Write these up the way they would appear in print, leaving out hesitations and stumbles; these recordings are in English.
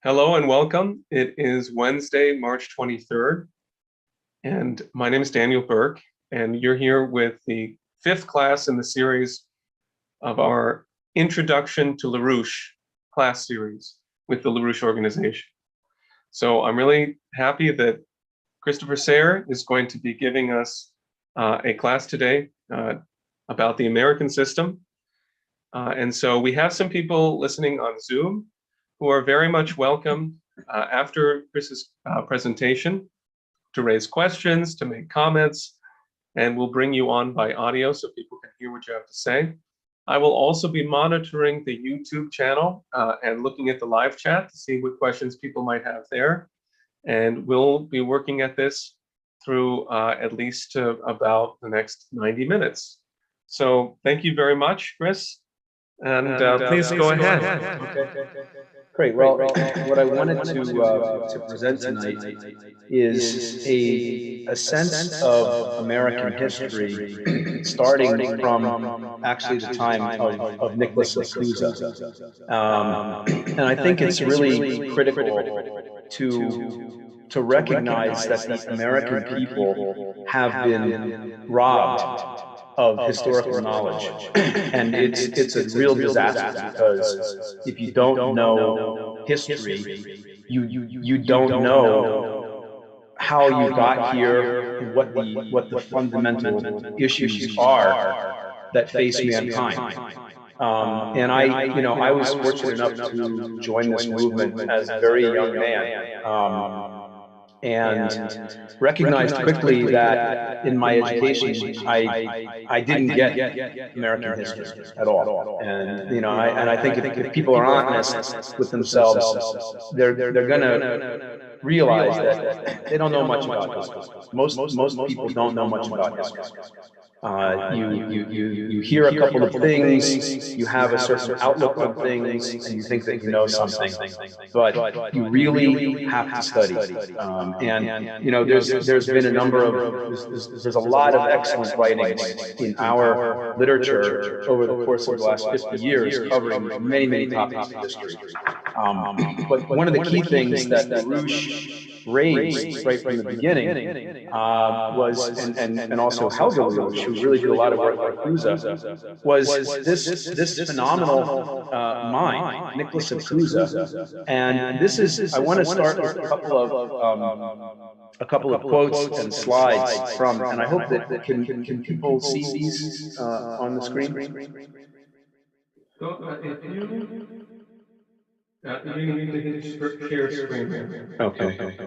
Hello and welcome. It is Wednesday, March 23rd, and my name is Daniel Burke, and you're here with the fifth class in the series of our Introduction to LaRouche class series with the LaRouche organization. So I'm really happy that Christopher Sare is going to be giving us a class today about the American system. And so we have some people listening on Zoom who are very much welcome after Chris's presentation to raise questions, to make comments, and we'll bring you on by audio so people can hear what you have to say. I will also be monitoring the YouTube channel and looking at the live chat to see what questions people might have there. And we'll be working at this through at least about the next 90 minutes. So thank you very much, Chris. And please go ahead. Okay. Great. Well, what I wanted to present tonight is a sense of American history, starting from actually the time of Nicholas of Cusa. And I think it's really critical to recognize that the American people have been robbed of historical knowledge, and it's a real disaster because if you don't know history, you don't know how you got here and what the fundamental issues are that face mankind. And I was fortunate enough to join this movement as a very young man. And recognized quickly that in my education, I didn't get American history at all. And I think if people are honest with themselves, they're going to realize that they don't know much about history. Most people don't know much about history. You hear a couple of things, you have a certain outlook on things, and you think that you know something, but you really have to study. There's been a number of there's a lot of excellent writings in our literature over the course of the last 50 years covering many topics of history. But one of the key things that LaRouche raised right from the beginning was, and also Helga LaRouche, who really did a lot of work on Cusa, was this phenomenal mind, Nicholas of Cusa. And this is, I want to start with a couple of quotes and slides from, and I hope that can people see these on the screen? You need to hit share screen. Okay.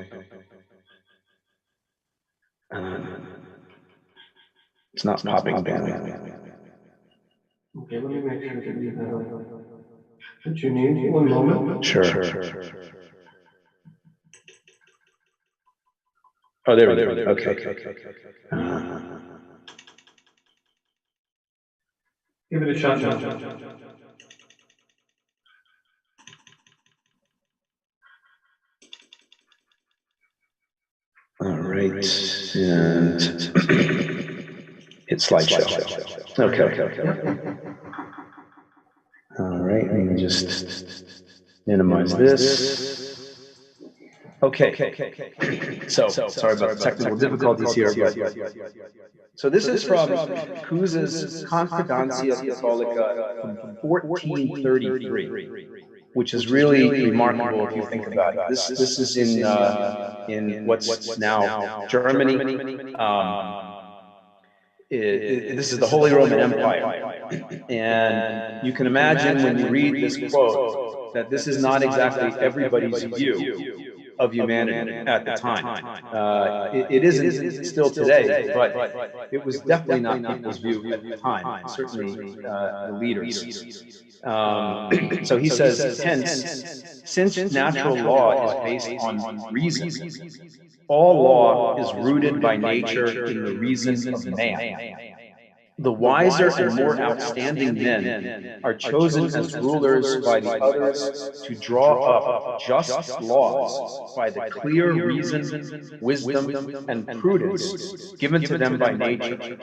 It's not popping up. Okay, let me make sure that you have what you need. 1 moment. Sure. Oh, there we go. Okay. Give it a shot. All right, and it's slideshow. Okay. All right, let me just minimize this. Okay. So sorry about the technical difficulties here. So this is from Cusa's Confidencia Catholica from 1433. Which is really remarkable if you think about it. This is in what's now Germany. This is the Holy Roman Empire, and you can imagine when you read this quote that this is not exactly everybody's view of humanity at the time. It isn't still today, but it was definitely not people's view at the time. Certainly the leaders. So he says, hence, since natural law is based on reason, all law is rooted by nature in the reason of man. The wiser and more outstanding men are chosen as rulers by the others to draw up just laws by the clear reason, wisdom, and prudence given to them by nature,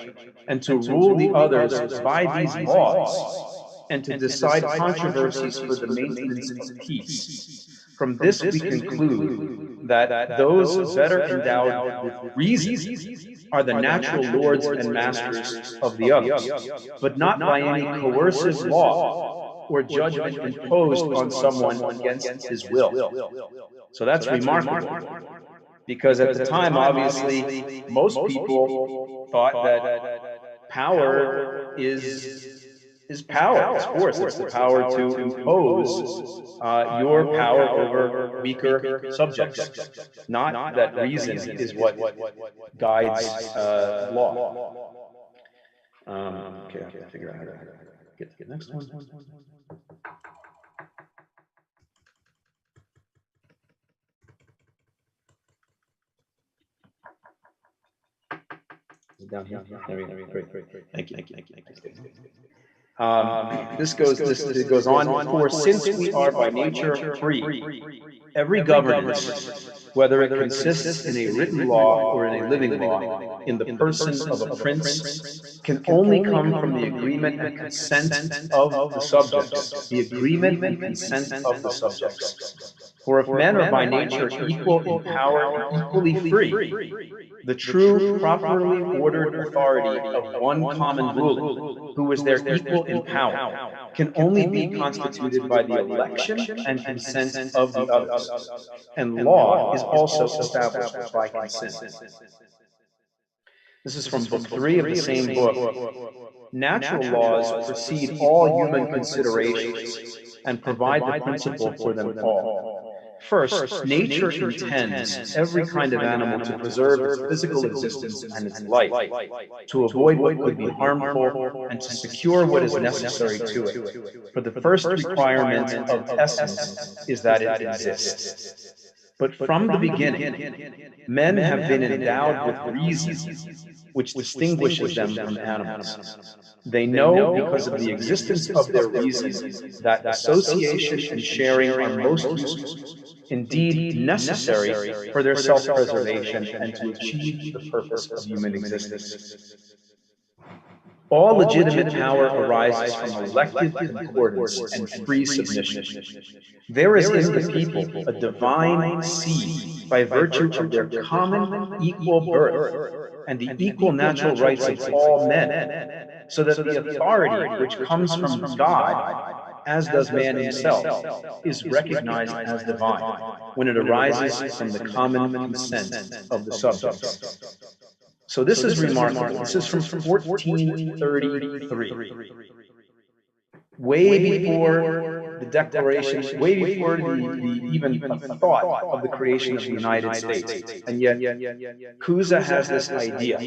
and to rule the others by these laws, and to decide controversies for the maintenance of peace. From this, we conclude that those better endowed with reason are the natural lords and masters of the others, but not by any coercive law or judgment imposed on someone against his will. So that's remarkable, because at the time, obviously, most people thought that power is power, it's force, it's the power to impose your power over weaker subjects, not that reason is what guides law. Okay, I have to figure out how to get to the next one. Down here. There we go. Great. Thank you. This goes on. For since we are by nature free, every governance, whether it consists in a written law or in a living law, in the person of a prince, can only come from the agreement and consent of the subjects. The agreement and consent of the subjects. For if men are by nature equal in power and equally free, the true, properly ordered authority of one common ruler, who is their equal in power, can only be constituted by the election and consent of the others. And law is also established by consent. This is from Book 3 of the same book. Natural laws precede all human considerations and provide the principle for them all. First, nature intends every kind of animal to preserve its physical existence and its life, to avoid what could be harmful, and to secure what is necessary to it. For the first requirement of essence is that it exists. But from the beginning, men have been endowed with reason, which distinguishes them from animals. They know, because of the existence of their reason, that association and sharing are most useful, indeed necessary, for their self-preservation and to achieve the purpose of human existence. All legitimate power arises from elected concordance and free submission. There is in the people a divine seed by virtue of their common equal birth and the equal natural rights of all men, so that the authority which comes from God, as does man himself, is recognized as divine when it arises from the common consent of the subjects. So this is remarkable. This is from 1433. Way before the Declaration, way before the even thought of the creation of the United States. And yet, Cusa has this idea.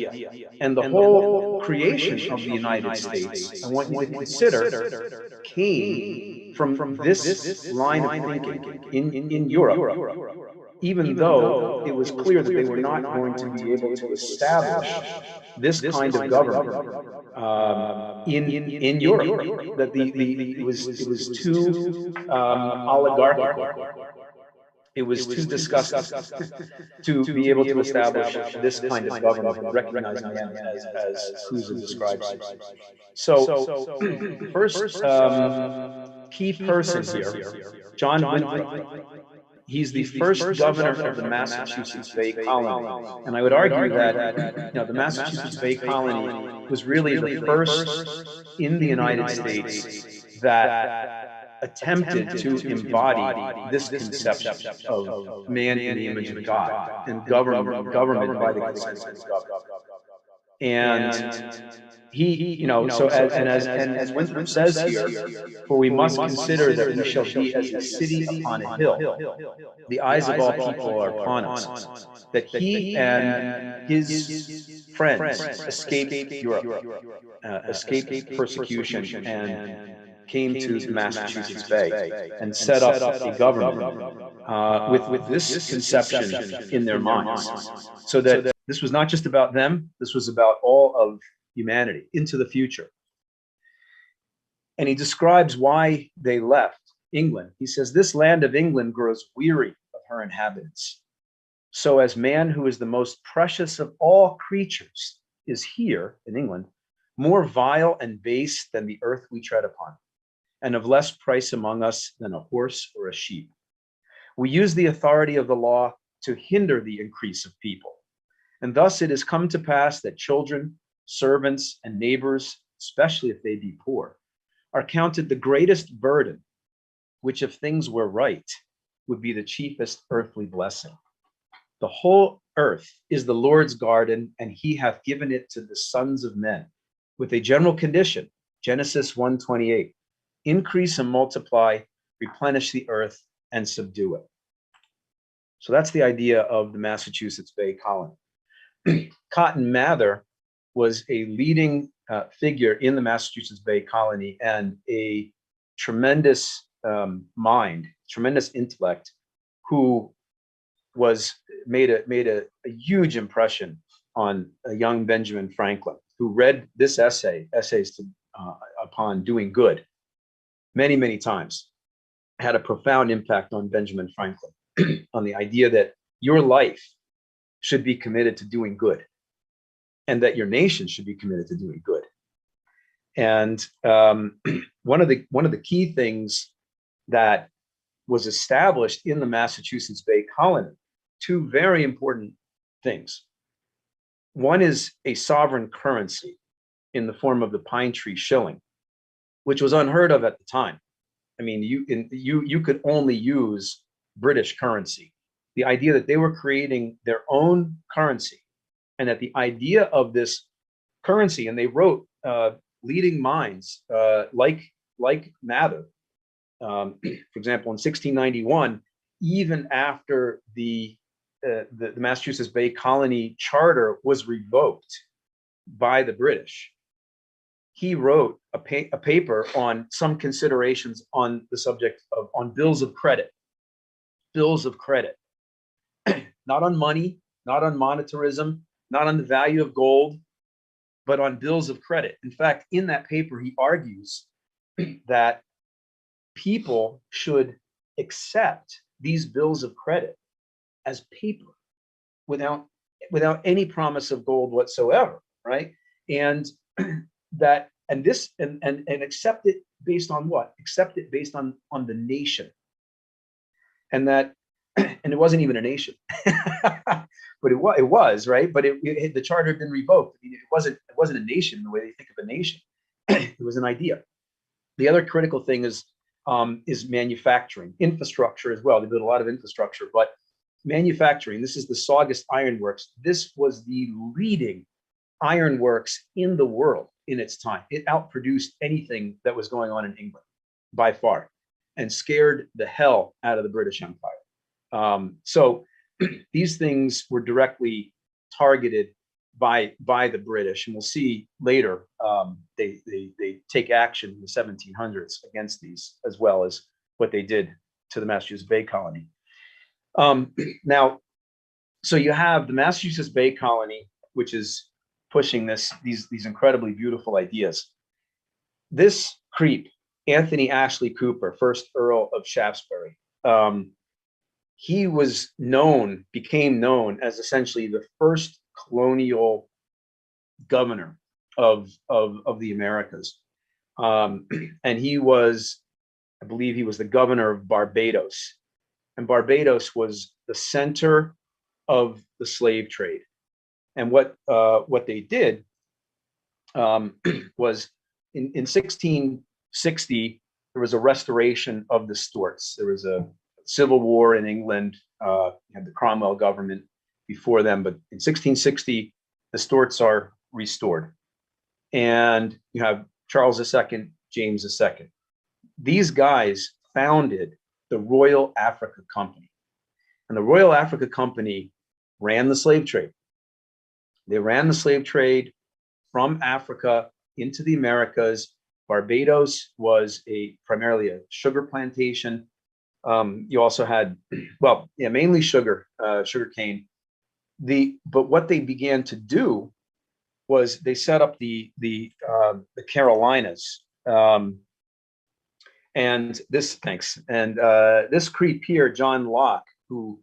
And the whole creation of the United States, I want you to consider, came from this line of thinking in Europe, even though it was clear that they were not going to be able to establish this kind of government in Europe, that it was too oligarchical. It was too disgusting to be able to establish this kind of government and recognize man as Cusa describes it. So, first key person here, John Winthrop. He's the first governor of the Massachusetts Bay Colony. And I would argue that the Massachusetts Bay Colony was really the first in the United States that attempted to embody this conception of man in the image of God and government by the consent of God. And as Winthrop says here, for we must consider that we shall be as a city upon a hill. The eyes of all people are upon us. That he and his friends escaped Europe, escaped persecution, and came to the Massachusetts Bay and set up a government with this conception in their minds, so that this was not just about them, this was about all of humanity into the future. And he describes why they left England. He says, "This land of England grows weary of her inhabitants. So as man, who is the most precious of all creatures, is here in England, more vile and base than the earth we tread upon, and of less price among us than a horse or a sheep. We use the authority of the law to hinder the increase of people. And thus it has come to pass that children, servants, and neighbors, especially if they be poor, are counted the greatest burden, which if things were right, would be the chiefest earthly blessing. The whole earth is the Lord's garden, and he hath given it to the sons of men, with a general condition, Genesis 1:28, increase and multiply, replenish the earth, and subdue it. So that's the idea of the Massachusetts Bay Colony. Cotton Mather was a leading figure in the Massachusetts Bay Colony and a tremendous mind, tremendous intellect, who made a huge impression on a young Benjamin Franklin, who read this essays upon doing good, many, many times. Had a profound impact on Benjamin Franklin, on the idea that your life should be committed to doing good, and that your nation should be committed to doing good. And one of the key things that was established in the Massachusetts Bay Colony, two very important things. One is a sovereign currency in the form of the pine tree shilling, which was unheard of at the time. I mean, you could only use British currency. The idea that they were creating their own currency, and that the idea of this currency, and they wrote leading minds like Mather, for example, in 1691, even after the Massachusetts Bay Colony Charter was revoked by the British, he wrote a paper on some considerations on the subject of bills of credit, not on money, not on monetarism, not on the value of gold, but on bills of credit. In fact, in that paper, he argues that people should accept these bills of credit as paper without any promise of gold whatsoever, right? And accept it based on what? Accept it based on the nation. And it wasn't even a nation, but it was, right? But the charter had been revoked. I mean, it wasn't a nation the way they think of a nation. It was an idea. The other critical thing is manufacturing, infrastructure as well. They built a lot of infrastructure, but manufacturing. This is the Saugus Iron Works. This was the leading ironworks in the world in its time. It outproduced anything that was going on in England by far, and scared the hell out of the British Empire. So these things were directly targeted by the British, and we'll see later they take action in the 1700s against these, as well as what they did to the Massachusetts Bay Colony. Now, so you have the Massachusetts Bay Colony, which is pushing these incredibly beautiful ideas. This creep, Anthony Ashley Cooper, first Earl of Shaftesbury, he became known as essentially the first colonial governor of the Americas. And he was, I believe he was the governor of Barbados. And Barbados was the center of the slave trade. And what they did was in 1660, there was a restoration of the Stuarts. There was a civil war in England. You had the Cromwell government before them, but in 1660, the Stuarts are restored. And you have Charles II, James II. These guys founded the Royal Africa Company. And the Royal Africa Company ran the slave trade. They ran the slave trade from Africa into the Americas. Barbados was primarily a sugar plantation. You also had, mainly sugar cane. But what they began to do was they set up the Carolinas. And this creep here, John Locke, who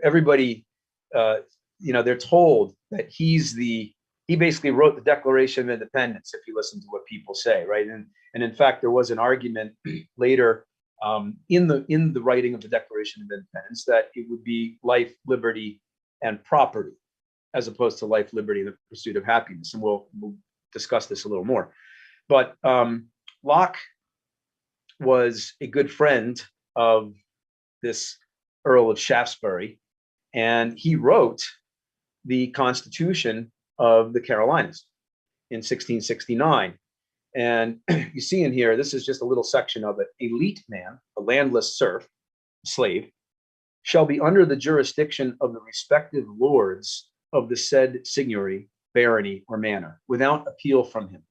everybody, they're told that he basically wrote the Declaration of Independence, if you listen to what people say, right? And in fact, there was an argument later in the writing of the Declaration of Independence that it would be life, liberty, and property, as opposed to life, liberty, and the pursuit of happiness. And we'll discuss this a little more. But Locke was a good friend of this Earl of Shaftesbury, and he wrote the Constitution of the Carolinas in 1669. And you see in here, this is just a little section of it. A leet man, a landless serf, slave, shall be under the jurisdiction of the respective lords of the said seigneury, barony, or manor, without appeal from him.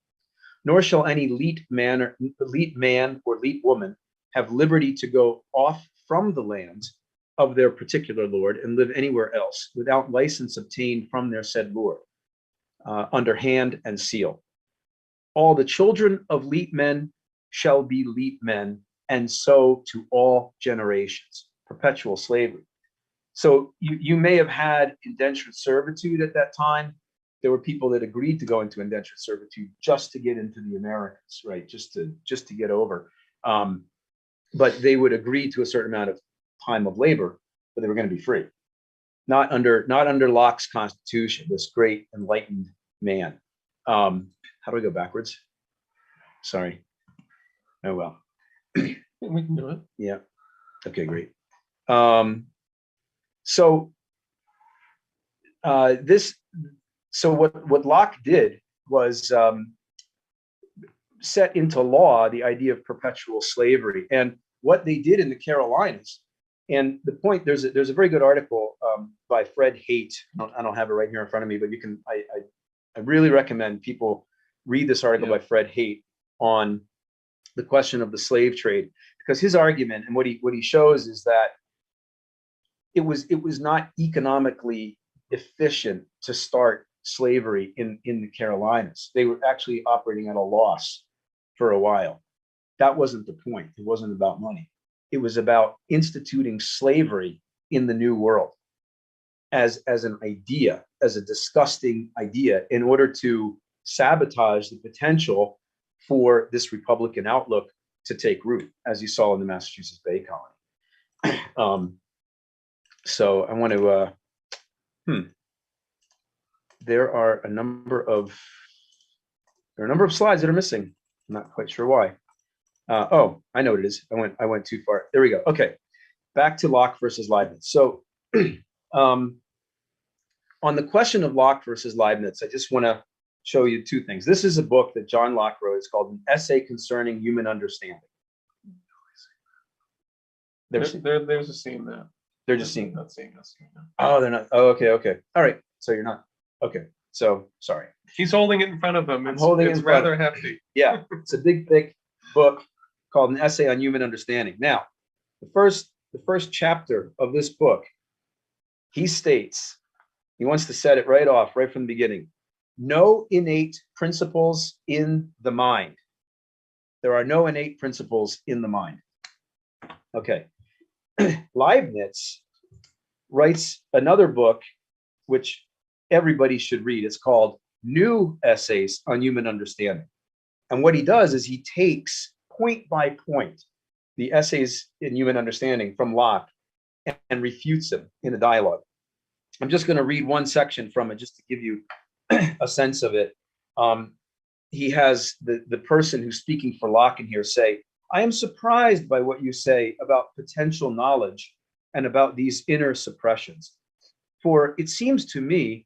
Nor shall any leet man or leet woman have liberty to go off from the lands of their particular lord and live anywhere else without license obtained from their said lord, under hand and seal. All the children of leet men shall be leet men, and so to all generations. Perpetual slavery. So you may have had indentured servitude at that time. There were people that agreed to go into indentured servitude just to get into the Americas, right? Just to get over. But they would agree to a certain amount of time of labor, but they were going to be free. Not under Locke's Constitution, this great enlightened man. How do I go backwards? Sorry. Oh well. We can do it. Yeah. Okay, great. So what Locke did was set into law the idea of perpetual slavery, and what they did in the Carolinas. And the point, there's a very good article by Fred Haight. I don't have it right here in front of me, but you can. I really recommend people read this article by Fred Haight on the question of the slave trade, because his argument and what he shows is that it was not economically efficient to start slavery in the Carolinas. They were actually operating at a loss for a while. That wasn't the point. It wasn't about money. It was about instituting slavery in the New World as an idea, as a disgusting idea, in order to sabotage the potential for this Republican outlook to take root, as you saw in the Massachusetts Bay Colony. So I want to. There are a number of slides that are missing. I'm not quite sure why. Oh, I know what it is. I went too far. There we go. Okay, back to Locke versus Leibniz. So, on the question of Locke versus Leibniz, I just want to show you two things. This is a book that John Locke wrote. It's called An Essay Concerning Human Understanding. There's a scene there. They're just seeing. Not seeing us. Oh, they're not. Oh, okay. All right. So you're not. Okay. So sorry. He's holding it in front of him. It's rather hefty. Yeah. It's a big, thick book called An Essay on Human Understanding. Now, the first chapter of this book, he states, he wants to set it right off, right from the beginning. No innate principles in the mind. There are no innate principles in the mind. Okay. Leibniz writes another book, which everybody should read. It's called New Essays on Human Understanding. And what he does is he takes point by point the essays in human understanding from Locke and refutes them in a dialogue. I'm just going to read one section from it just to give you a sense of it. He has the person who's speaking for Locke in here say, I am surprised by what you say about potential knowledge and about these inner suppressions. For it seems to me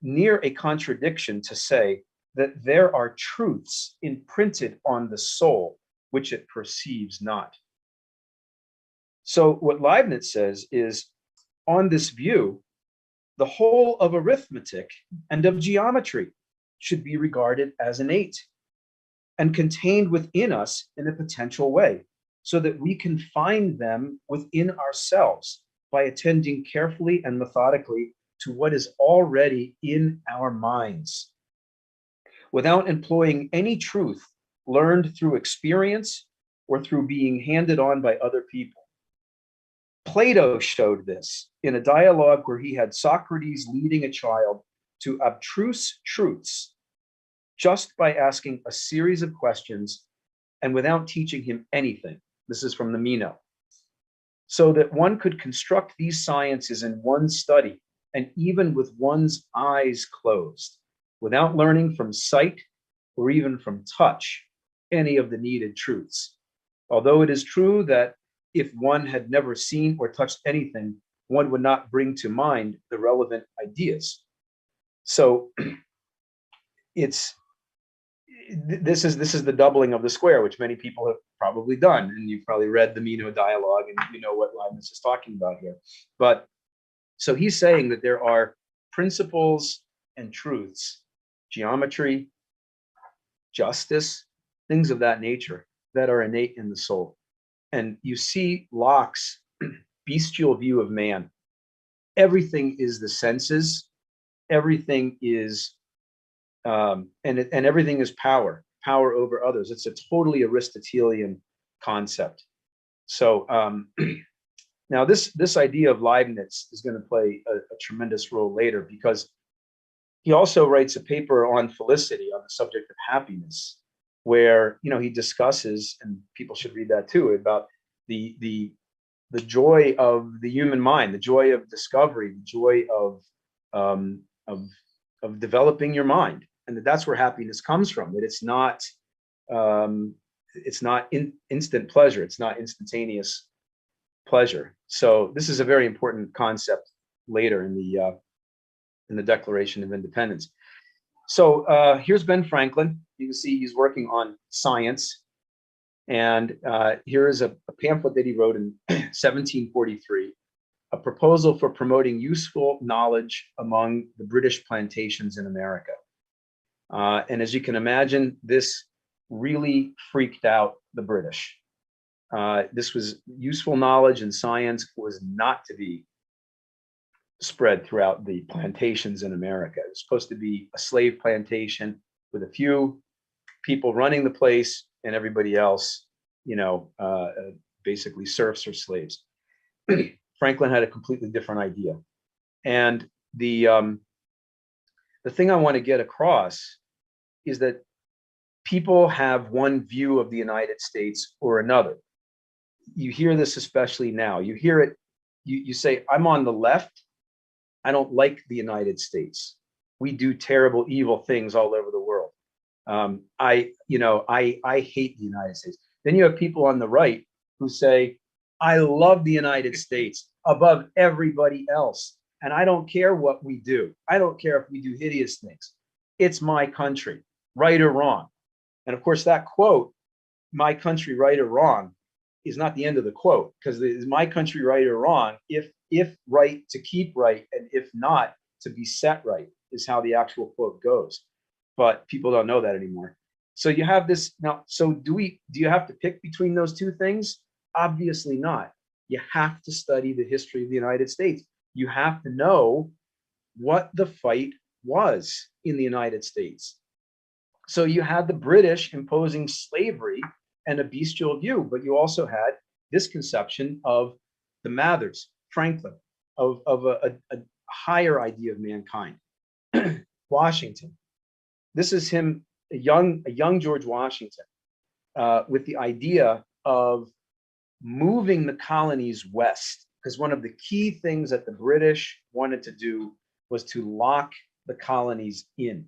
near a contradiction to say that there are truths imprinted on the soul which it perceives not. So what Leibniz says is, on this view, the whole of arithmetic and of geometry should be regarded as innate and contained within us in a potential way, so that we can find them within ourselves by attending carefully and methodically to what is already in our minds, without employing any truth learned through experience or through being handed on by other people. Plato showed this in a dialogue where he had Socrates leading a child to abstruse truths just by asking a series of questions and without teaching him anything, This is from the Meno. So that one could construct these sciences in one study, and even with one's eyes closed, without learning from sight or even from touch any of the needed truths. Although it is true that if one had never seen or touched anything, one would not bring to mind the relevant ideas. So this is the doubling of the square, which many people have probably done, and you've probably read the Meno dialogue, and you know what Leibniz is talking about here. But so he's saying that there are principles and truths, geometry, justice, things of that nature that are innate in the soul. And you see Locke's bestial view of man. Everything is the senses, everything is and everything is power over others. It's a totally Aristotelian concept. So now this idea of Leibniz is going to play a tremendous role later, because he also writes a paper on felicity, on the subject of happiness, where he discusses, and people should read that too, about the joy of the human mind, the joy of discovery, the joy of developing your mind, and that's where happiness comes from. That it's not instant pleasure, it's not instantaneous pleasure. So this is a very important concept later in the Declaration of Independence. So here's Ben Franklin. You can see he's working on science, and here is a pamphlet that he wrote in 1743. A proposal for promoting useful knowledge among the British plantations in America. And as you can imagine, this really freaked out the British. This was useful knowledge, and science was not to be spread throughout the plantations in America. It was supposed to be a slave plantation with a few people running the place, and everybody else, basically serfs or slaves. Franklin had a completely different idea. And the thing I want to get across is that people have one view of the United States or another. You hear this especially now. You hear it, you say, I'm on the left. I don't like the United States. We do terrible, evil things all over the world. I hate the United States. Then you have people on the right who say, I love the United States above everybody else. And I don't care what we do. I don't care if we do hideous things. It's my country, right or wrong. And of course, that quote, my country, right or wrong, is not the end of the quote, because it's my country, right or wrong, if right, to keep right, and if not, to be set right, is how the actual quote goes. But people don't know that anymore. So you have this now. So do you have to pick between those two things? Obviously not. You have to study the history of the United States. You have to know what the fight was in the United States. So you had the British imposing slavery and a bestial view, but you also had this conception of the Mathers, Franklin, of a higher idea of mankind. Washington. This is him, a young George Washington, with the idea of moving the colonies west, because one of the key things that the British wanted to do was to lock the colonies in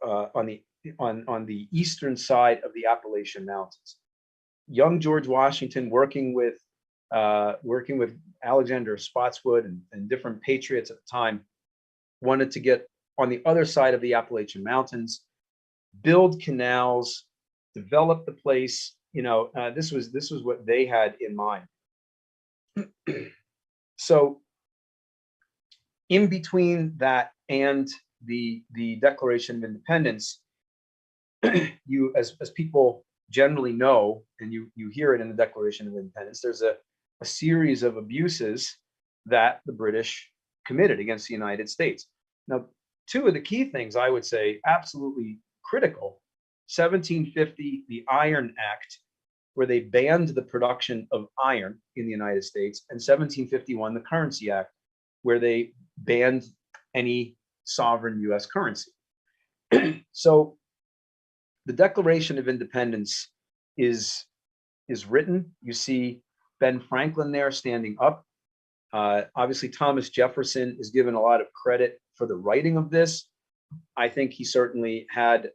on the eastern side of the Appalachian Mountains. Young George Washington, working with Alexander Spotswood and different patriots at the time, wanted to get on the other side of the Appalachian Mountains, build canals, develop the place. This was what they had in mind. So in between that and the Declaration of Independence, you as people generally know, and you hear it in the Declaration of Independence, there's a series of abuses that the British committed against the United States. Now, two of the key things I would say absolutely critical: 1750, the Iron Act, where they banned the production of iron in the United States, and 1751, the Currency Act, where they banned any sovereign US currency. So the Declaration of Independence is is written. You see Ben Franklin there standing up. Obviously, Thomas Jefferson is given a lot of credit for the writing of this. I think he certainly had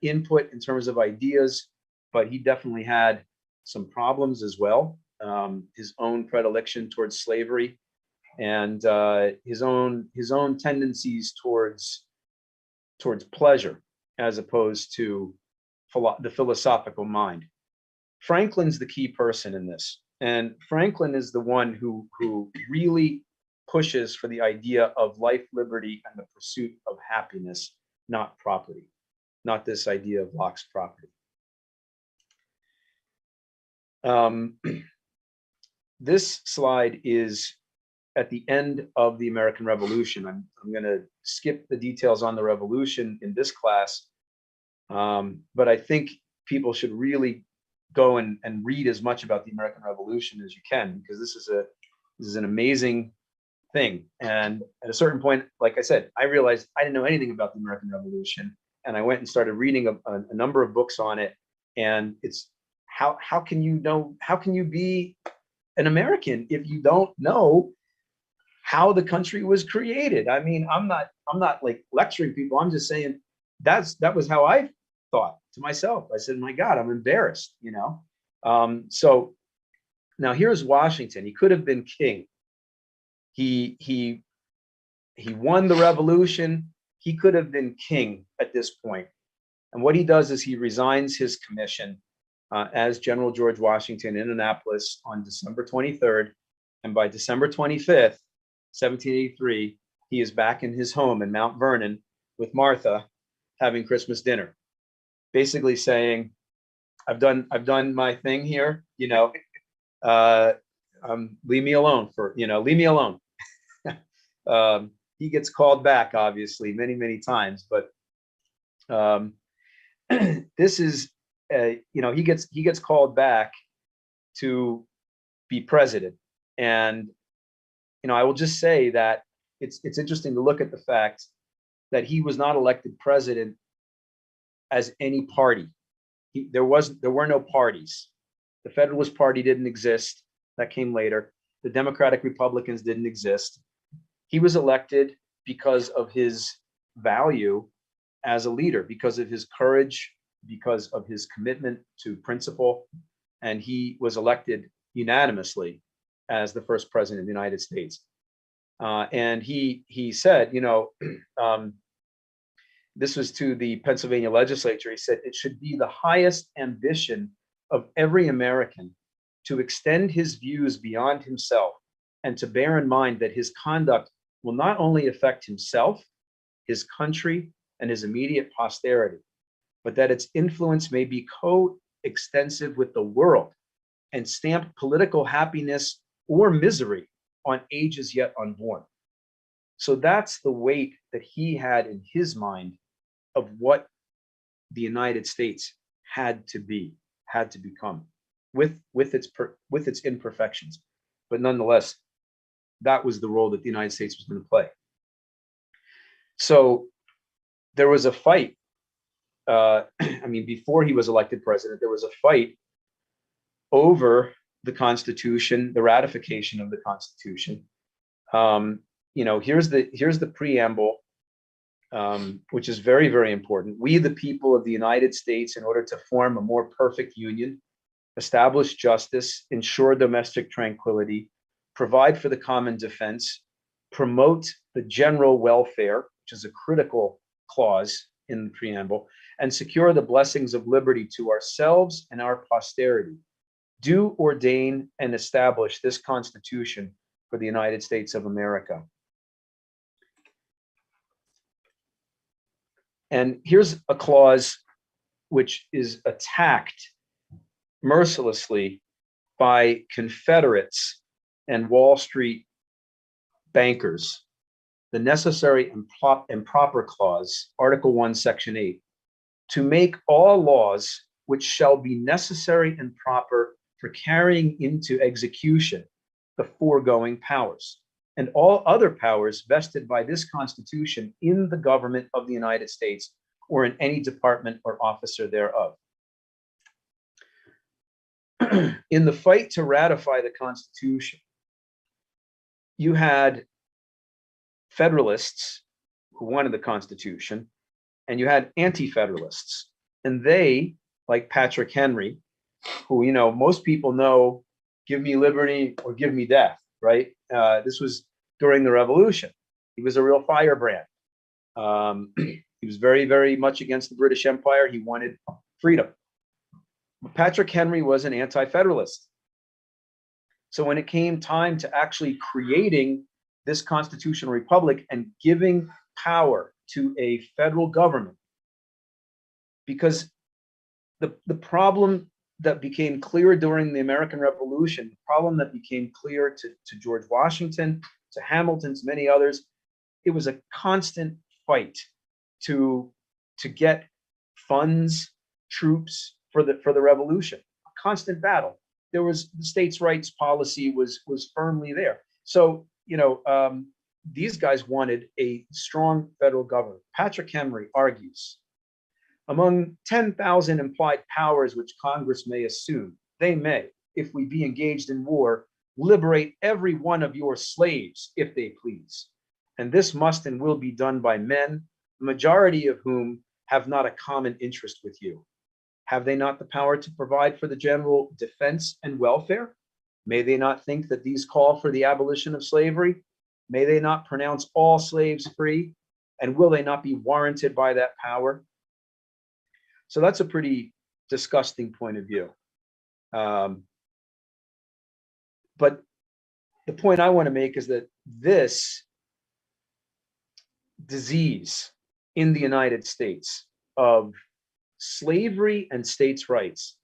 input in terms of ideas, but he definitely had some problems as well. His own predilection towards slavery and his own tendencies towards pleasure as opposed to the philosophical mind. Franklin's the key person in this, and Franklin is the one who really pushes for the idea of life, liberty, and the pursuit of happiness, not property, not this idea of Locke's property. This slide is at the end of the American Revolution. I'm going to skip the details on the Revolution in this class, but I think people should really go and read as much about the American Revolution as you can, because this is an amazing thing. And at a certain point, like I said, I realized I didn't know anything about the American Revolution, and I went and started reading a number of books on it. And it's how can you be an American if you don't know how the country was created? I mean, I'm not like lecturing people. I'm just saying that was how I thought to myself. I said, my God, I'm embarrassed, you know? So now here's Washington. He could have been king. He won the revolution. He could have been king at this point. And what he does is he resigns his commission as General George Washington in Annapolis on December 23rd. And by December 25th, 1783, he is back in his home in Mount Vernon with Martha having Christmas dinner, basically saying, I've done my thing here, you know, leave me alone leave me alone. He gets called back, obviously, many times, but this is, he gets called back to be president. And, I will just say that it's interesting to look at the fact that he was not elected president as any party. There were no parties. The Federalist Party didn't exist. That came later. The Democratic Republicans didn't exist. He was elected because of his value as a leader, because of his courage, because of his commitment to principle, and he was elected unanimously as the first president of the United States. And he said, this was to the Pennsylvania legislature. He said, it should be the highest ambition of every American to extend his views beyond himself and to bear in mind that his conduct will not only affect himself, his country, and his immediate posterity, but that its influence may be co-extensive with the world and stamp political happiness or misery on ages yet unborn. So that's the weight that he had in his mind of what the United States had to become, with its imperfections. But nonetheless, that was the role that the United States was going to play. So there was a fight. Before he was elected president, there was a fight over the Constitution, the ratification of the Constitution. Here's the preamble, which is very, very important. We, the people of the United States, in order to form a more perfect union, establish justice, ensure domestic tranquility, provide for the common defense, promote the general welfare, which is a critical clause in the preamble, and secure the blessings of liberty to ourselves and our posterity, do ordain and establish this Constitution for the United States of America. And here's a clause which is attacked mercilessly by Confederates and Wall Street bankers. The necessary and proper clause, Article 1, Section 8, to make all laws which shall be necessary and proper for carrying into execution the foregoing powers, and all other powers vested by this Constitution in the government of the United States or in any department or officer thereof. in the fight to ratify the Constitution, you had Federalists who wanted the Constitution, and you had anti-Federalists. And they, like Patrick Henry, who, most people know, give me liberty or give me death, right? This was during the Revolution. He was a real firebrand. He was very, very much against the British Empire. He wanted freedom. But Patrick Henry was an anti-Federalist. So when it came time to actually creating this constitutional republic and giving power to a federal government, because the problem that became clear during the American Revolution, the problem that became clear to George Washington, to Hamilton, to many others, it was a constant fight to get funds, troops for the revolution, a constant battle. There was the states' rights policy was firmly there. So, these guys wanted a strong federal government. Patrick Henry argues, among 10,000 implied powers which Congress may assume, they may, if we be engaged in war, liberate every one of your slaves, if they please. And this must and will be done by men, the majority of whom have not a common interest with you. Have they not the power to provide for the general defense and welfare? May they not think that these call for the abolition of slavery? May they not pronounce all slaves free? And will they not be warranted by that power? So that's a pretty disgusting point of view. But the point I want to make is that this disease in the United States of slavery and states' rights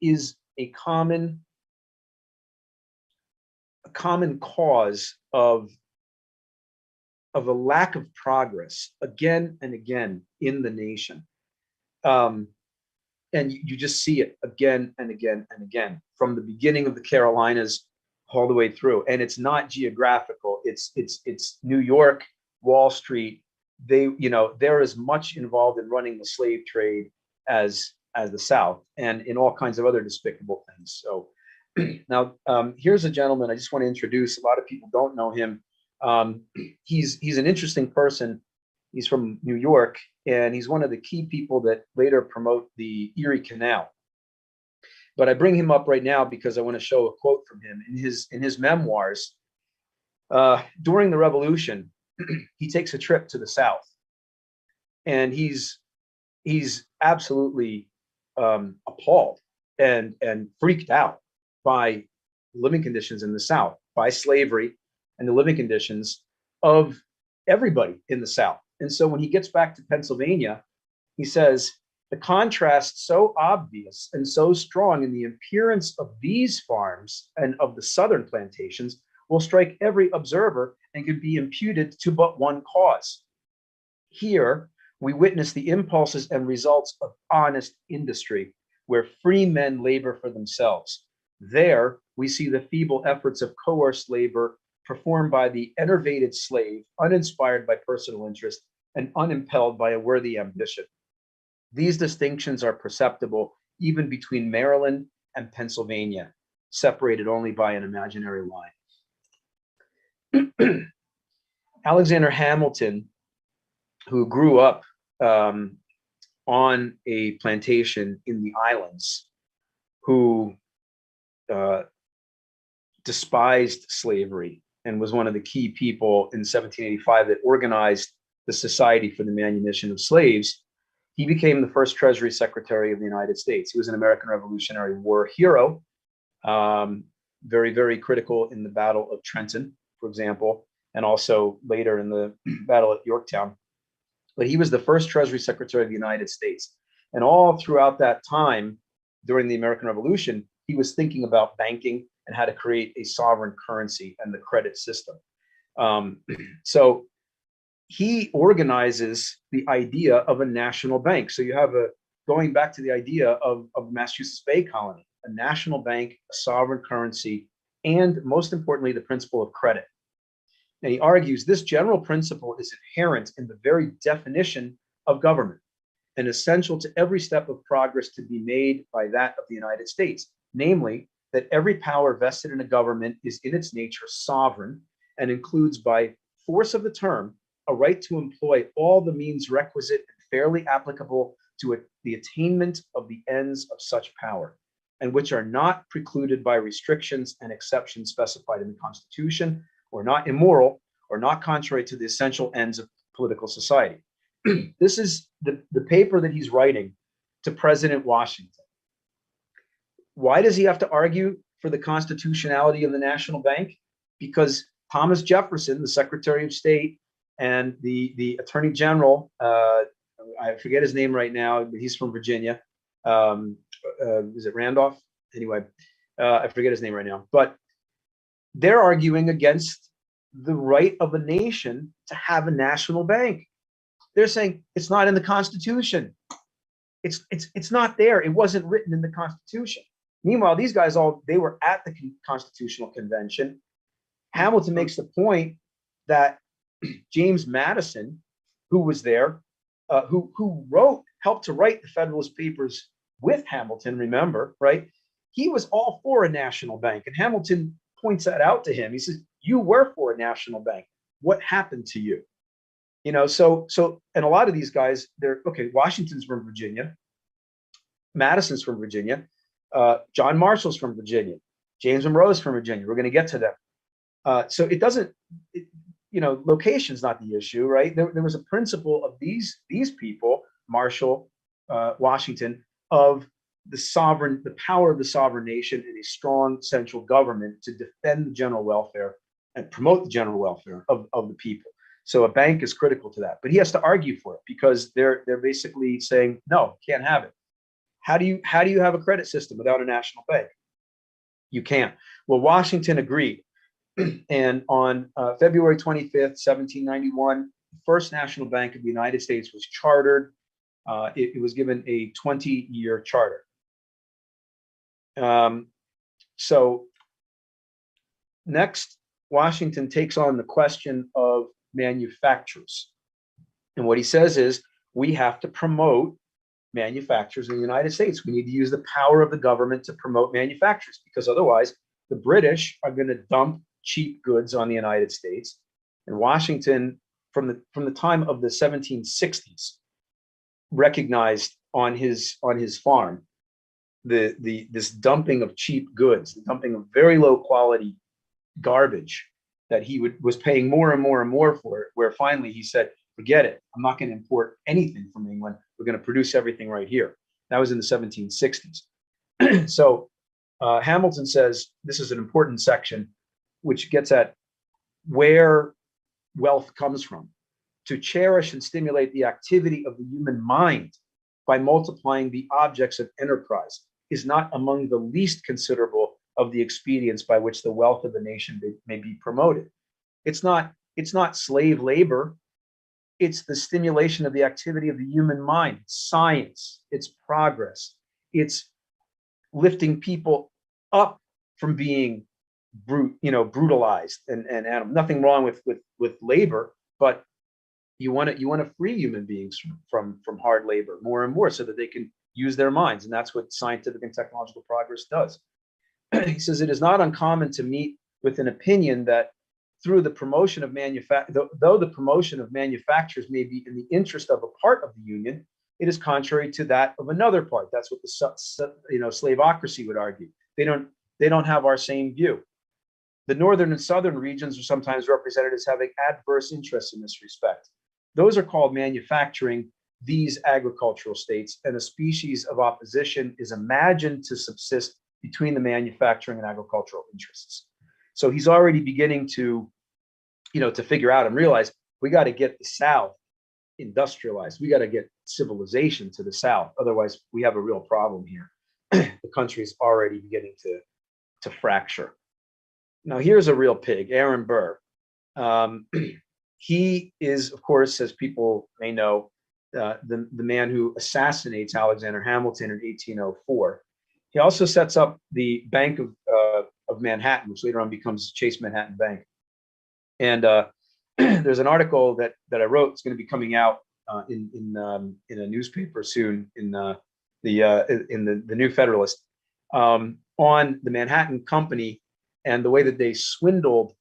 is a common cause of a lack of progress again and again in the nation. And you just see it again and again and again from the beginning of the Carolinas all the way through. And it's not geographical. It's New York, Wall Street. They're as much involved in running the slave trade as the South, and in all kinds of other despicable things. So now here's a gentleman I just want to introduce. A lot of people don't know him. He's an interesting person. He's from New York, and he's one of the key people that later promote the Erie Canal. But I bring him up right now because I want to show a quote from him in his memoirs. During the Revolution, he takes a trip to the South, and he's absolutely appalled and freaked out by living conditions in the South, by slavery and the living conditions of everybody in the South. And so when he gets back to Pennsylvania, he says, the contrast so obvious and so strong in the appearance of these farms and of the Southern plantations will strike every observer and can be imputed to but one cause. Here, we witness the impulses and results of honest industry, where free men labor for themselves. There, we see the feeble efforts of coerced labor performed by the enervated slave, uninspired by personal interest and unimpelled by a worthy ambition. These distinctions are perceptible even between Maryland and Pennsylvania, separated only by an imaginary line. Alexander Hamilton, who grew up on a plantation in the islands, who despised slavery and was one of the key people in 1785 that organized the Society for the Manumission of Slaves, he became the first Treasury Secretary of the United States. He was an American Revolutionary War hero, very, very critical in the Battle of Trenton, for example, and also later in the Battle at Yorktown. But he was the first Treasury Secretary of the United States. And all throughout that time, during the American Revolution, he was thinking about banking and how to create a sovereign currency and the credit system. So he organizes the idea of a national bank. So you have going back to the idea of Massachusetts Bay Colony, a national bank, a sovereign currency, and most importantly, the principle of credit. And he argues this general principle is inherent in the very definition of government and essential to every step of progress to be made by that of the United States. namely that every power vested in a government is in its nature sovereign and includes by force of the term a right to employ all the means requisite and fairly applicable to the attainment of the ends of such power, and which are not precluded by restrictions and exceptions specified in the Constitution, or not immoral, or not contrary to the essential ends of political society. This is the paper that he's writing to President Washington. Why does he have to argue for the constitutionality of the national bank? Because Thomas Jefferson, the Secretary of State, and the Attorney General, I forget his name right now, but he's from Virginia. Is it Randolph? Anyway, I forget his name right now. But they're arguing against the right of a nation to have a national bank. They're saying it's not in the Constitution. It's not there. It wasn't written in the Constitution. Meanwhile, these guys they were at the Constitutional Convention. Hamilton makes the point that James Madison, who was there, who helped to write the Federalist Papers with Hamilton, remember, right? He was all for a national bank. And Hamilton points that out to him. He says, you were for a national bank. What happened to you? You know, so, and a lot of these guys, they're, okay, Washington's from Virginia. Madison's from Virginia. John Marshall's from Virginia. James Monroe's from Virginia. We're going to get to them. So it doesn't, you know, location's not the issue, right? There was a principle of these people, Marshall, Washington, of the power of the sovereign nation and a strong central government to defend the general welfare and promote the general welfare of the people. So a bank is critical to that, but he has to argue for it because they're basically saying, no, can't have it. How do you have a credit system without a national bank? You can't. Well, Washington agreed. And on February 25th, 1791, the first national bank of the United States was chartered. It was given a 20-year charter. So next, Washington takes on the question of manufacturers. And what he says is, we have to promote manufacturers in the United States. We need to use the power of the government to promote manufacturers, because otherwise the British are going to dump cheap goods on the United States. And Washington, from the time of the 1760s, recognized on his farm this dumping of cheap goods, the dumping of very low quality garbage that he was paying more and more and more for it, where finally he said, forget it, I'm not going to import anything from England, we're going to produce everything right here. That was in the 1760s. So Hamilton says this is an important section which gets at where wealth comes from. To cherish and stimulate the activity of the human mind by multiplying the objects of enterprise is not among the least considerable of the expedients by which the wealth of a nation may be promoted. It's not slave labor. It's the stimulation of the activity of the human mind. It's science. It's progress. It's lifting people up from being brutalized and animal. Nothing wrong with labor, but you want to free human beings from hard labor more and more so that they can use their minds. And that's what scientific and technological progress does. He says it is not uncommon to meet with an opinion that through the promotion of though the promotion of manufacturers may be in the interest of a part of the union, it is contrary to that of another part. That's what the slaveocracy would argue. They don't have our same view. The northern and southern regions are sometimes represented as having adverse interests in this respect. Those are called manufacturing, these agricultural states, and a species of opposition is imagined to subsist between the manufacturing and agricultural interests. So he's already beginning to figure out and realize we got to get the South industrialized. We got to get civilization to the South. Otherwise, we have a real problem here. The country's already beginning to fracture. Now, here's a real pig, Aaron Burr. He is, of course, as people may know, the man who assassinates Alexander Hamilton in 1804. He also sets up the Bank of Manhattan, which later on becomes Chase Manhattan Bank. And there's an article that I wrote. It's going to be coming out in a newspaper soon in the New Federalist. on the Manhattan Company and the way that they swindled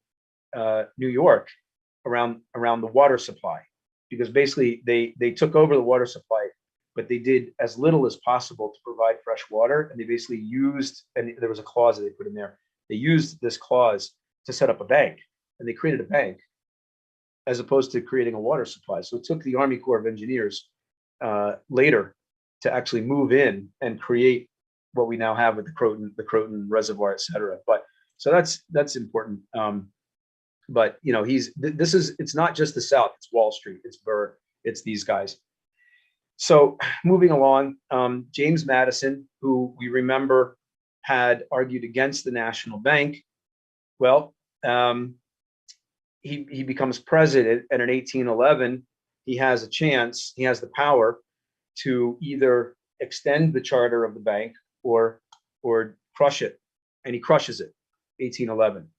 New York around the water supply, because basically they took over the water supply, but they did as little as possible to provide fresh water, and they basically used, and there was a clause that they put in there. They used this clause to set up a bank, and they created a bank as opposed to creating a water supply. So it took the Army Corps of Engineers later to actually move in and create what we now have with the Croton Reservoir, et cetera. But so that's important. But you know, it's not just the South, it's Wall Street, it's Burr, it's these guys. So moving along, James Madison, who we remember had argued against the National Bank. Well, he becomes president, and in 1811, he has a chance, he has the power to either extend the charter of the bank or crush it, and he crushes it, 1811.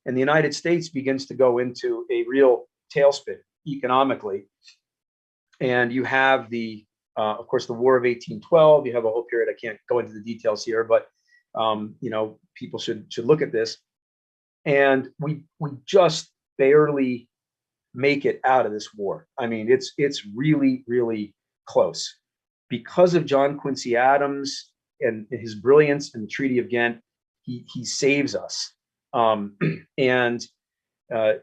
And the United States begins to go into a real tailspin economically. And you have of course, the War of 1812. You have a whole period. I can't go into the details here, but you know, people should look at this. And we just barely make it out of this war. I mean, it's really, really close. Because of John Quincy Adams and his brilliance in the Treaty of Ghent, he saves us. And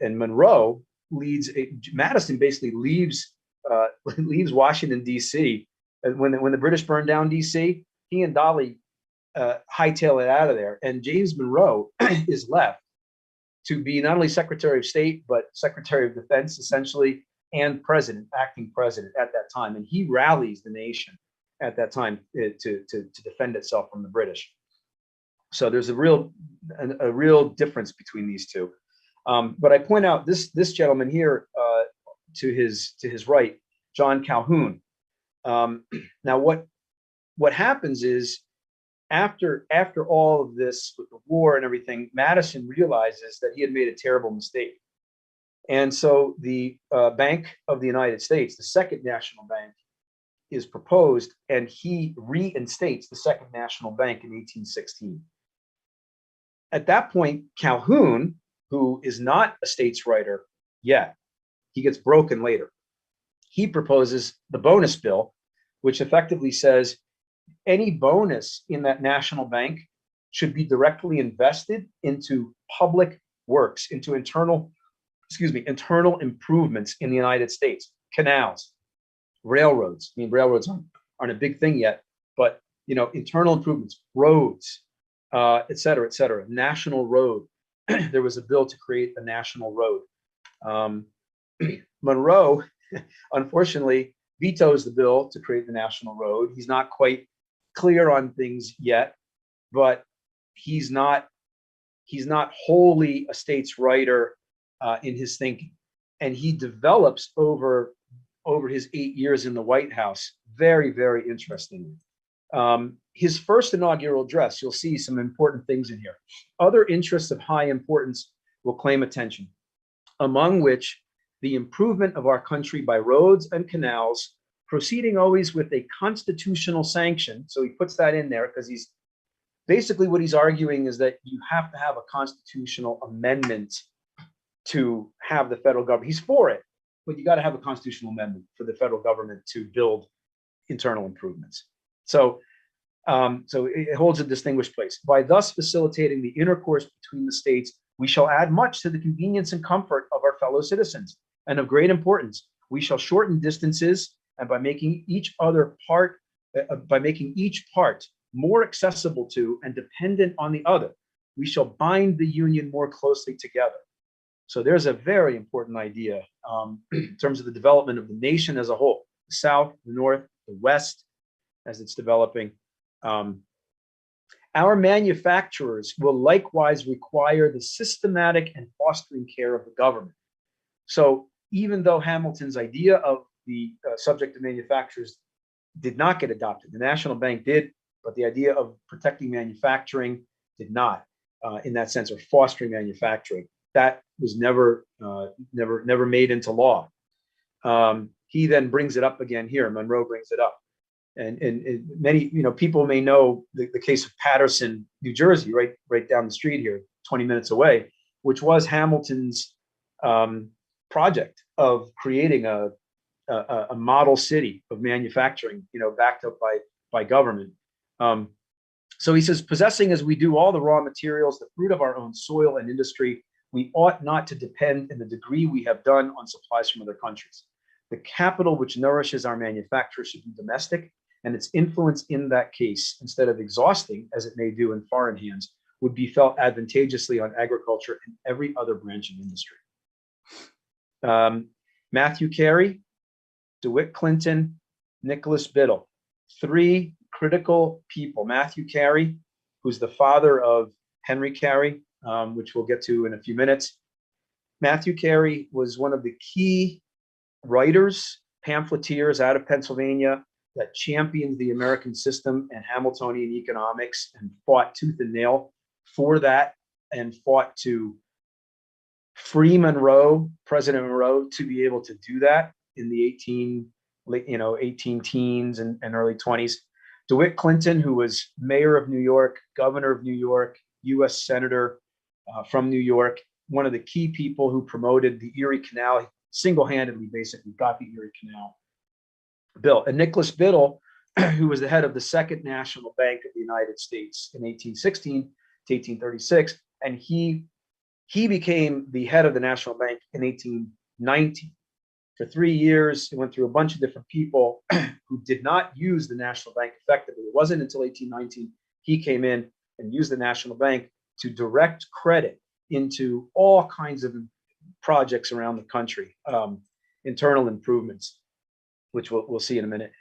Monroe Madison basically leaves Washington, D.C. When the British burned down D.C., he and Dolly hightail it out of there. And James Monroe is left to be not only Secretary of State, but Secretary of Defense, essentially, and acting president at that time. And he rallies the nation at that time to defend itself from the British. So there's a real difference between these two. But I point out this gentleman here to his right, John Calhoun. Now what happens is, after all of this with the war and everything, Madison realizes that he had made a terrible mistake. And so the Bank of the United States, the Second National Bank, is proposed, and he reinstates the Second National Bank in 1816. At that point, Calhoun, who is not a states writer yet, he gets broken later. He proposes the bonus bill, which effectively says any bonus in that national bank should be directly invested into public works, into internal improvements in the United States, canals, railroads. I mean, railroads aren't a big thing yet, but you know, internal improvements, roads, et cetera, et cetera. National road. There was a bill to create a national road. Monroe, unfortunately, vetoes the bill to create the national road. He's not quite clear on things yet, but he's not wholly a states writer in his thinking. And he develops over his 8 years in the White House very, very interestingly. His first inaugural address, you'll see some important things in here. Other interests of high importance will claim attention, among which the improvement of our country by roads and canals, proceeding always with a constitutional sanction. So he puts that in there because he's basically, what he's arguing is that you have to have a constitutional amendment to have the federal government. He's for it, but you got to have a constitutional amendment for the federal government to build internal improvements. So it holds a distinguished place. By thus facilitating the intercourse between the states, we shall add much to the convenience and comfort of our fellow citizens. And of great importance, we shall shorten distances, and by making each part more accessible to and dependent on the other, we shall bind the union more closely together. So there's a very important idea in terms of the development of the nation as a whole, the South, the North, the West, as it's developing. Our manufacturers will likewise require the systematic and fostering care of the government. So even though Hamilton's idea of the subject of manufacturers did not get adopted, the National Bank did, but the idea of protecting manufacturing did not, in that sense, or fostering manufacturing. That was never made into law. He then brings it up again here. Monroe brings it up. And many, people may know the case of Paterson, New Jersey, right down the street here, 20 minutes away, which was Hamilton's project of creating a model city of manufacturing, backed up by government. So he says, possessing as we do all the raw materials, the fruit of our own soil and industry, we ought not to depend in the degree we have done on supplies from other countries. The capital which nourishes our manufacture should be domestic, and its influence in that case, instead of exhausting, as it may do in foreign hands, would be felt advantageously on agriculture and every other branch of industry. Matthew Carey, DeWitt Clinton, Nicholas Biddle, three critical people. Matthew Carey, who's the father of Henry Carey, which we'll get to in a few minutes. Matthew Carey was one of the key writers, pamphleteers out of Pennsylvania that championed the American system and Hamiltonian economics and fought tooth and nail for that, and fought to free Monroe, President Monroe, to be able to do that in the 18 teens and early 20s. DeWitt Clinton, who was mayor of New York, governor of New York, U.S. senator from New York, one of the key people who promoted the Erie Canal, single-handedly basically got the Erie Canal built. And Nicholas Biddle, who was the head of the Second National Bank of the United States in 1816 to 1836, and he became the head of the National Bank in 1819. For 3 years, he went through a bunch of different people who did not use the National Bank effectively. It wasn't until 1819 he came in and used the National Bank to direct credit into all kinds of projects around the country, internal improvements, which we'll see in a minute.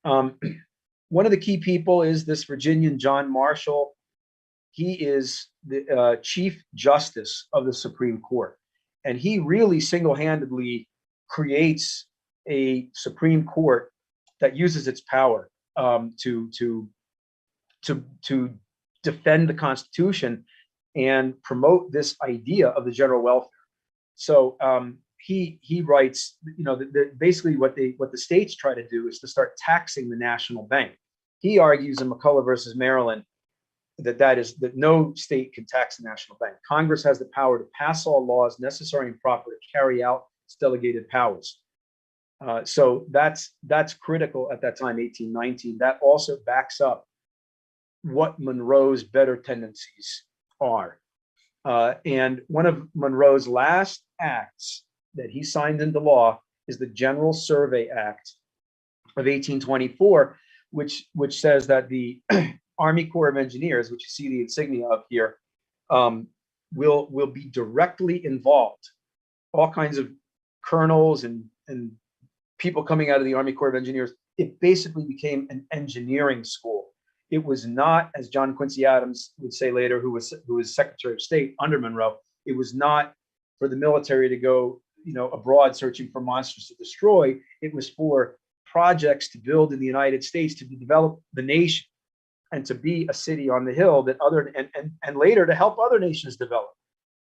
One of the key people is this Virginian John Marshall. He is the Chief Justice of the Supreme Court, and he really single-handedly creates a Supreme Court that uses its power to defend the Constitution and promote this idea of the general welfare. So he writes, basically what the states try to do is to start taxing the national bank. He argues in McCulloch versus Maryland that no state can tax the national bank. Congress has the power to pass all laws necessary and proper to carry out its delegated powers. So that's critical at that time, 1819. That also backs up what Monroe's better tendencies are. And one of Monroe's last acts that he signed into law is the General Survey Act of 1824, which says that the Army Corps of Engineers, which you see the insignia of here, will be directly involved. All kinds of colonels and people coming out of the Army Corps of Engineers. It basically became an engineering school. It was not, as John Quincy Adams would say later, who was Secretary of State under Monroe, it was not for the military to go, abroad searching for monsters to destroy. It was for projects to build in the United States, to develop the nation, and to be a city on the hill that and later to help other nations develop,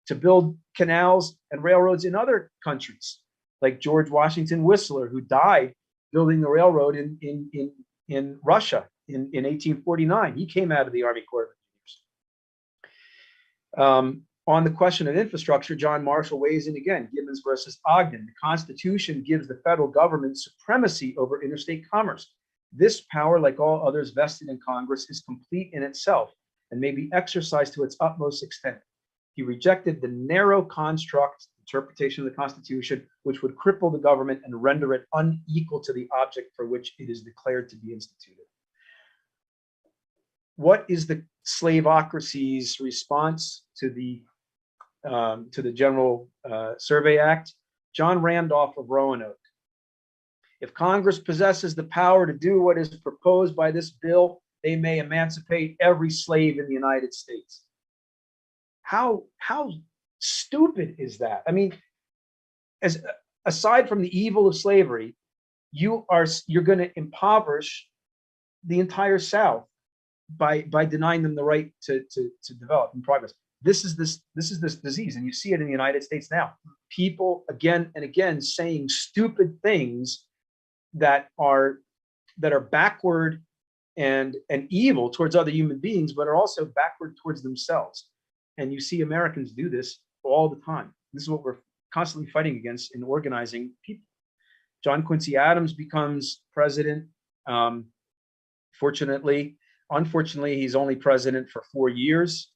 to build canals and railroads in other countries, like George Washington Whistler, who died building the railroad in Russia in 1849. He came out of the Army Corps of Engineers. On the question of infrastructure, John Marshall weighs in again, Gibbons versus Ogden. The Constitution gives the federal government supremacy over interstate commerce. This power, like all others vested in Congress, is complete in itself and may be exercised to its utmost extent. He rejected the narrow construct interpretation of the Constitution, which would cripple the government and render it unequal to the object for which it is declared to be instituted. What is the slaveocracy's response to the General Survey Act? John Randolph of Roanoke. If Congress possesses the power to do what is proposed by this bill, they may emancipate every slave in the United States. How stupid is that? I mean, aside from the evil of slavery, you're going to impoverish the entire South by denying them the right to develop and progress. This is this disease, and you see it in the United States now. People again and again saying stupid things that are that are backward and evil towards other human beings, but are also backward towards themselves. And you see Americans do this all the time. This is what we're constantly fighting against in organizing people. John Quincy Adams becomes president. Unfortunately, he's only president for 4 years.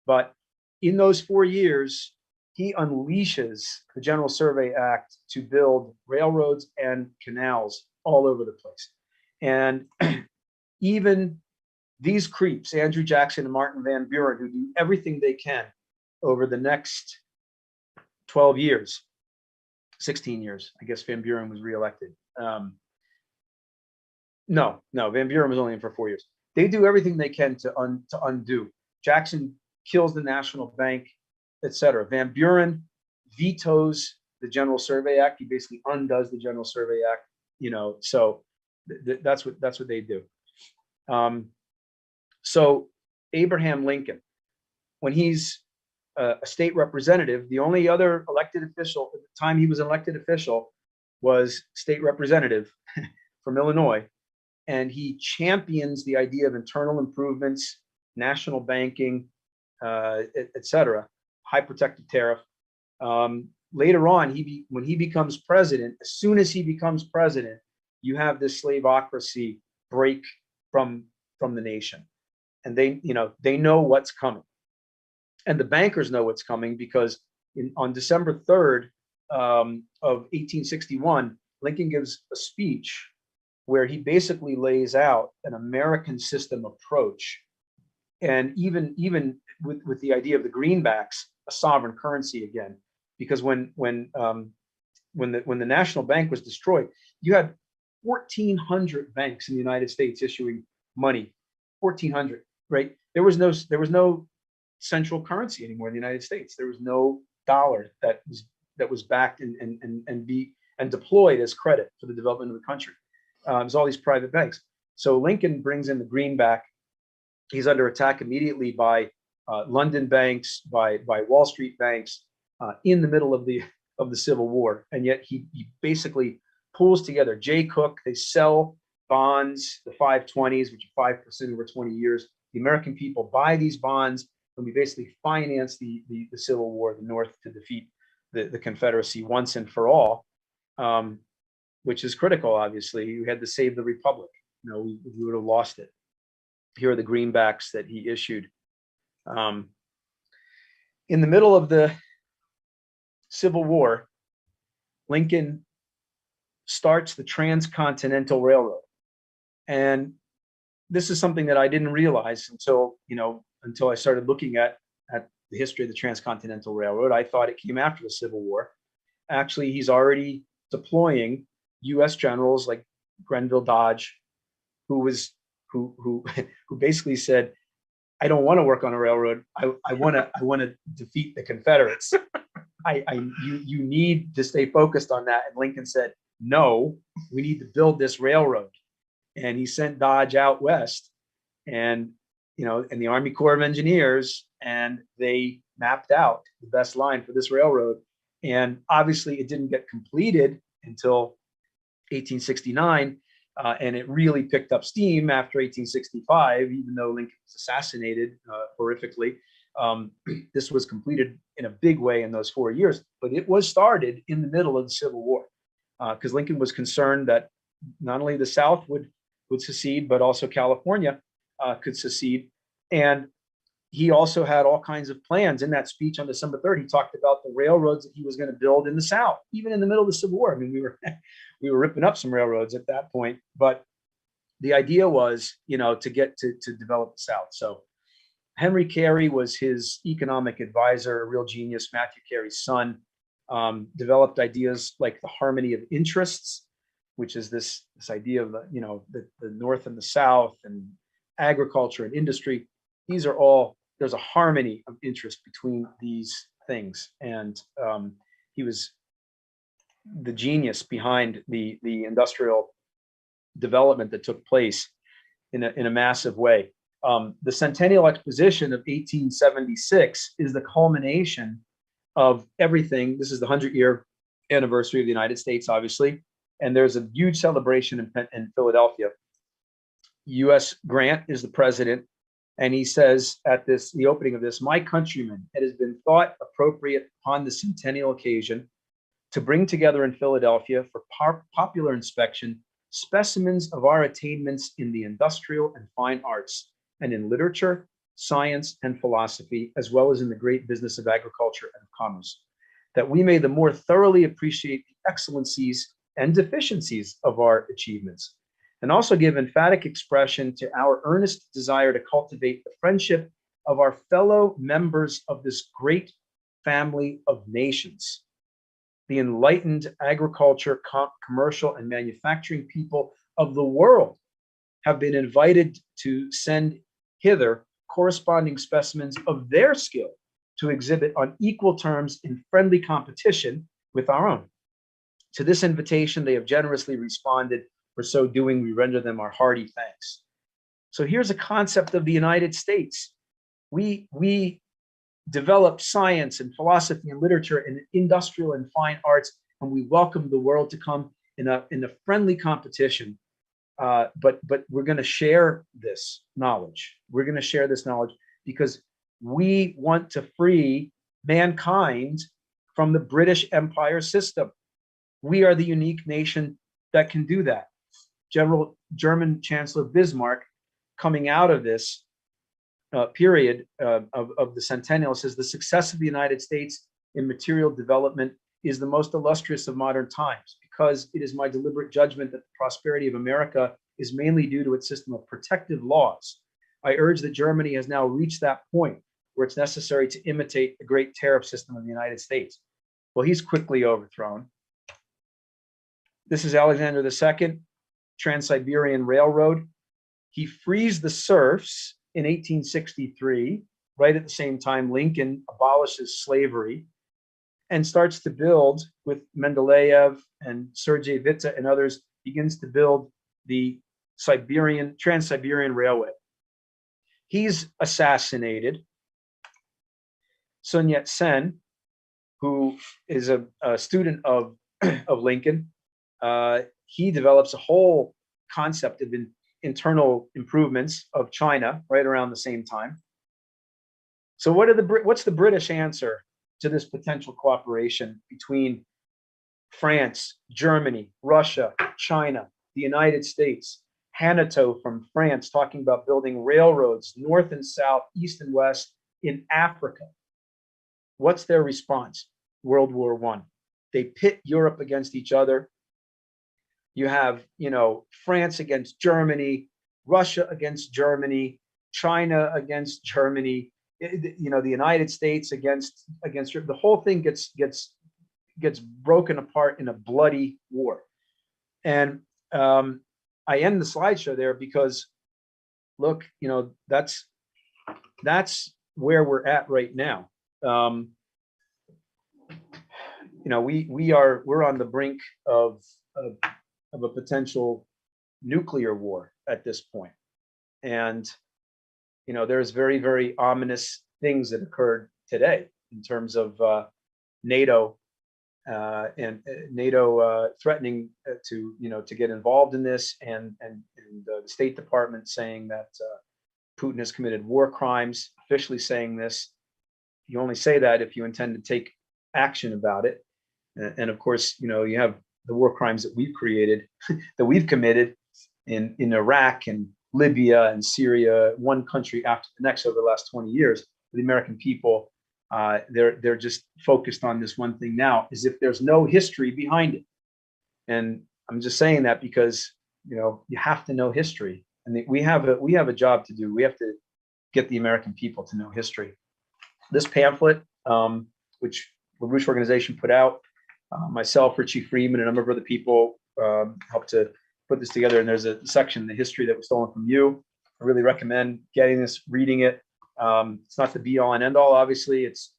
But in those 4 years, he unleashes the General Survey Act to build railroads and canals all over the place. And even these creeps, Andrew Jackson and Martin Van Buren, who do everything they can over the next 12 years, 16 years. I guess Van Buren was reelected. No, Van Buren was only in for 4 years. They do everything they can to undo. Jackson kills the National Bank, etc. Van Buren vetoes the General Survey Act. He basically undoes the General Survey Act. So that's what they do. So Abraham Lincoln, when he's a state representative, the only other elected official at the time he was an elected official was state representative from Illinois. And he champions the idea of internal improvements, national banking, etc., high protective tariff. Later on, when he becomes president, as soon as he becomes president, you have this slaveocracy break from the nation, and they know what's coming, and the bankers know what's coming because on December 3rd of 1861, Lincoln gives a speech where he basically lays out an American system approach, and even with the idea of the greenbacks, a sovereign currency again, because when the National Bank was destroyed, you had 1,400 banks in the United States issuing money. 1,400, right? There was no central currency anymore in the United States. There was no dollar that was backed and deployed as credit for the development of the country. There's all these private banks. So Lincoln brings in the greenback. He's under attack immediately by London banks, by Wall Street banks, in the middle of the Civil War, and yet he basically pulls together Jay Cook. They sell bonds, the 520s, which are 5% over 20 years. The American people buy these bonds, and we basically finance the Civil War, the North, to defeat the Confederacy once and for all, which is critical. Obviously, you had to save the Republic. We would have lost it. Here are the greenbacks that he issued. In the middle of the Civil War, Lincoln starts the Transcontinental Railroad. And this is something that I didn't realize until I started looking at the history of the Transcontinental Railroad. I thought it came after the Civil War. Actually, he's already deploying U.S. generals like Grenville Dodge, who basically said, I don't want to work on a railroad. I want to defeat the Confederates. You need to stay focused on that. And Lincoln said, no, we need to build this railroad. And he sent Dodge out west, and the Army Corps of Engineers, and they mapped out the best line for this railroad. And obviously, it didn't get completed until 1869, and it really picked up steam after 1865. Even though Lincoln was assassinated horrifically, this was completed in a big way in those 4 years. But it was started in the middle of the Civil War, because Lincoln was concerned that not only the South would secede, but also California could secede. And he also had all kinds of plans. In that speech on December 3rd, he talked about the railroads that he was going to build in the South, even in the middle of the Civil War. I mean, we were ripping up some railroads at that point, but the idea was, to get to develop the South. So Henry Carey was his economic advisor, a real genius. Matthew Carey's son developed ideas like the harmony of interests, which is this idea of the North and the South, and agriculture and industry. There's a harmony of interest between these things. And he was the genius behind the industrial development that took place in a massive way. The Centennial Exposition of 1876 is the culmination of everything. This is the 100-year anniversary of the United States, obviously. And there's a huge celebration in Philadelphia. U.S. Grant is the president, and he says at the opening of this, "My countrymen, it has been thought appropriate upon the centennial occasion to bring together in Philadelphia for popular inspection specimens of our attainments in the industrial and fine arts, and in literature, science, and philosophy, as well as in the great business of agriculture and commerce, that we may the more thoroughly appreciate the excellencies and deficiencies of our achievements, and also give emphatic expression to our earnest desire to cultivate the friendship of our fellow members of this great family of nations. The enlightened agriculture, commercial, and manufacturing people of the world have been invited to send hither corresponding specimens of their skill to exhibit on equal terms in friendly competition with our own. To this invitation, they have generously responded. For so doing, we render them our hearty thanks." So here's a concept of the United States. We develop science and philosophy and literature and industrial and fine arts, and we welcome the world to come in a friendly competition. But we're going to share this knowledge. We're going to share this knowledge because we want to free mankind from the British Empire system. We are the unique nation that can do that. German Chancellor Bismarck, coming out of this period of the centennial, says the success of the United States in material development is the most illustrious of modern times, because it is my deliberate judgment that the prosperity of America is mainly due to its system of protective laws. I urge that Germany has now reached that point where it's necessary to imitate the great tariff system of the United States. Well, he's quickly overthrown. This is Alexander II, Trans-Siberian Railroad. He frees the serfs in 1863, right at the same time Lincoln abolishes slavery and starts to build, with Mendeleev and Sergei Witte and others, begins to build the Trans-Siberian Railway. He's assassinated. Sun Yat-sen, who is a student of Lincoln, he develops a whole concept of internal improvements of China right around the same time. So what's the British answer to this potential cooperation between France, Germany, Russia, China, the United States? Hanito from France talking about building railroads north and south, east and west in Africa. What's their response? World War I. They pit Europe against each other. You have, France against Germany, Russia against Germany, China against Germany, the United States against the whole thing gets broken apart in a bloody war. And I end the slideshow there because, look, that's where we're at right now. We're on the brink of a potential nuclear war at this point. And, there's very, very ominous things that occurred today in terms of NATO and NATO threatening to get involved in this, and the State Department saying that Putin has committed war crimes, officially saying this. You only say that if you intend to take action about it. And of course, you have the war crimes that we've created, that we've committed in Iraq and Libya and Syria, one country after the next over the last 20 years. The American people, they're just focused on this one thing now, as if there's no history behind it. And I'm just saying that because you have to know history, and we have a job to do. We have to get the American people to know history. This pamphlet, which the LaRouche organization put out, myself, Richie Freeman, and a number of other people helped to put this together. And there's a section, the history that was stolen from you. I really recommend getting this, reading it. It's not the be all and end all, obviously. It's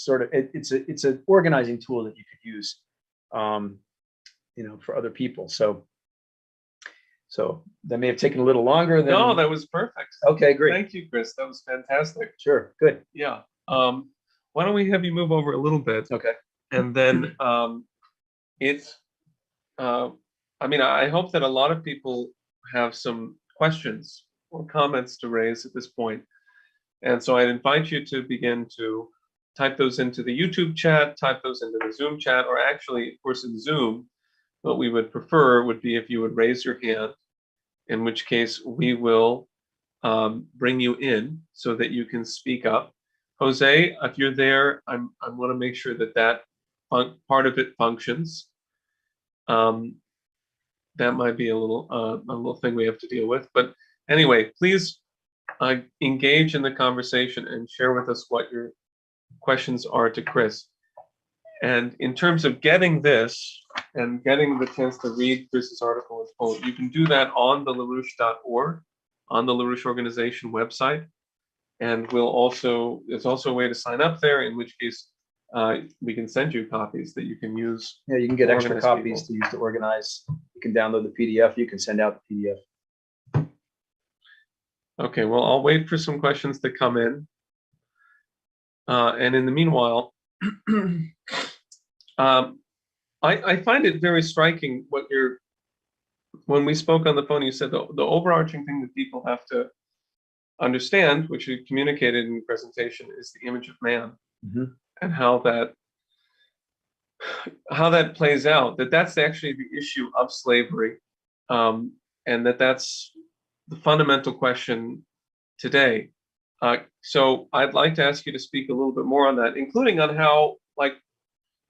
an organizing tool that you could use, for other people. So that may have taken a little longer than. No, that was perfect. Okay, great. Thank you, Chris. That was fantastic. Sure, good. Yeah. Why don't we have you move over a little bit? Okay. And then I hope that a lot of people have some questions or comments to raise at this point. And so I'd invite you to begin to type those into the YouTube chat, type those into the Zoom chat, or actually, of course, in Zoom, what we would prefer would be if you would raise your hand, in which case we will bring you in so that you can speak up. Jose, if you're there, I want to make sure that part of it functions. That might be a little thing we have to deal with. But anyway, please engage in the conversation and share with us what your questions are to Chris. And in terms of getting this and getting the chance to read Chris's article in full, you can do that on the LaRouche.org, on the LaRouche organization website. And there's also a way to sign up there, in which case we can send you copies that you can use. Yeah, you can get extra copies to use to organize. You can download the PDF. You can send out the PDF. Okay, well, I'll wait for some questions to come in. And in the meanwhile, I find it very striking when we spoke on the phone, you said the overarching thing that people have to understand, which you communicated in the presentation, is the image of man. Mm-hmm. And how that plays out, that's actually the issue of slavery, and that's the fundamental question today. So I'd like to ask you to speak a little bit more on that, including on how, like,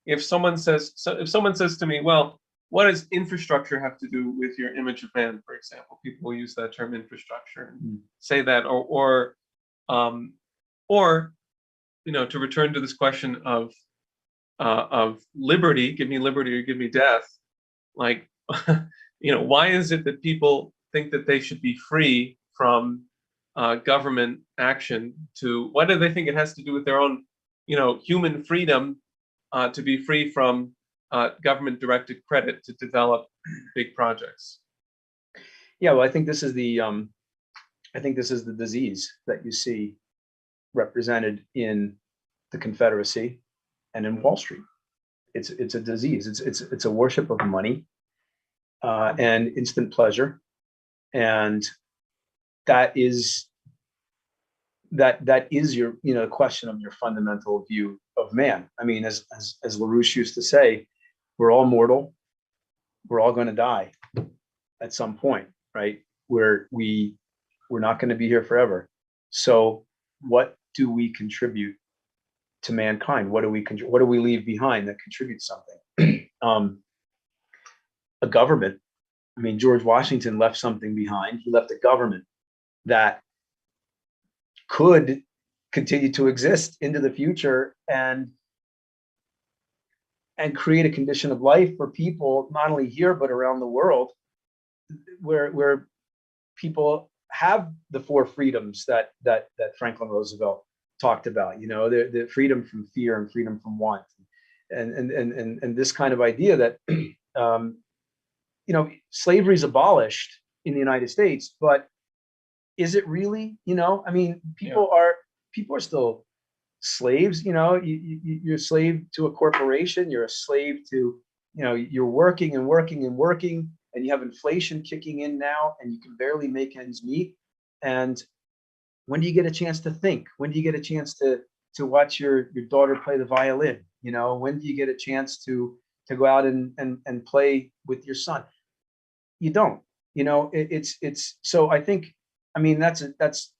if someone says to me, well, what does infrastructure have to do with your image of man, for example? People use that term infrastructure and say that, or to return to this question of liberty, give me liberty or give me death. Like, why is it that people think that they should be free from government action? Why do they think it has to do with their own, human freedom to be free from government-directed credit to develop big projects? Yeah, well, I think this is the disease that you see represented in the Confederacy and in Wall Street. It's a disease. It's a worship of money and instant pleasure, and that is your question of your fundamental view of man. I mean, as LaRouche used to say, we're all mortal. We're all going to die at some point, right? We're not going to be here forever. So what do we contribute to mankind? What do we leave behind that contributes something? A government. I mean, George Washington left something behind. He left a government that could continue to exist into the future and create a condition of life for people, not only here but around the world, where people have the four freedoms that Franklin Roosevelt talked about. The freedom from fear and freedom from want, and this kind of idea that slavery is abolished in the United States, but is it really? I mean, people are still slaves. You're a slave to a corporation. You're a slave to, you're working and working and working, and you have inflation kicking in now, and you can barely make ends meet. And when do you get a chance to think? When do you get a chance to watch your daughter play the violin? When do you get a chance to go out and play with your son? You don't. It's so I think, I mean, that's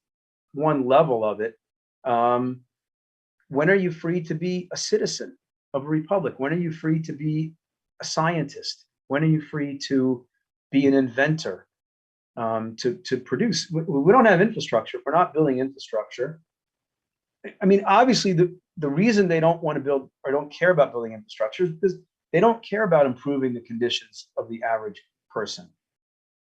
one level of it. When are you free to be a citizen of a republic? When are you free to be a scientist? When are you free to be an inventor, to produce? We don't have infrastructure. If we're not building infrastructure, I mean, obviously the reason they don't want to build or don't care about building infrastructure is because they don't care about improving the conditions of the average person. I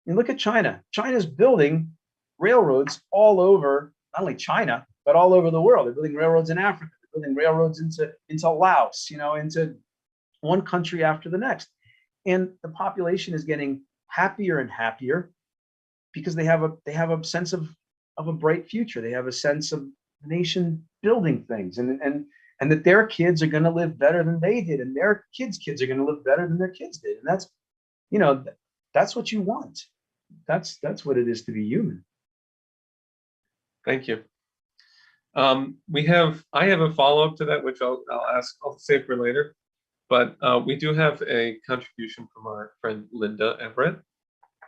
mean, look at China. China's building railroads all over, not only China, but all over the world. They're building railroads in Africa. They're building railroads into Laos, into one country after the next. And the population is getting happier and happier because they have a sense of a bright future. They have a sense of the nation building things, and that their kids are going to live better than they did, and their kids' kids are going to live better than their kids did. And that's what you want. that's what it is to be human. Thank you. I have a follow-up to that, which I'll save for later. But we do have a contribution from our friend Linda Everett.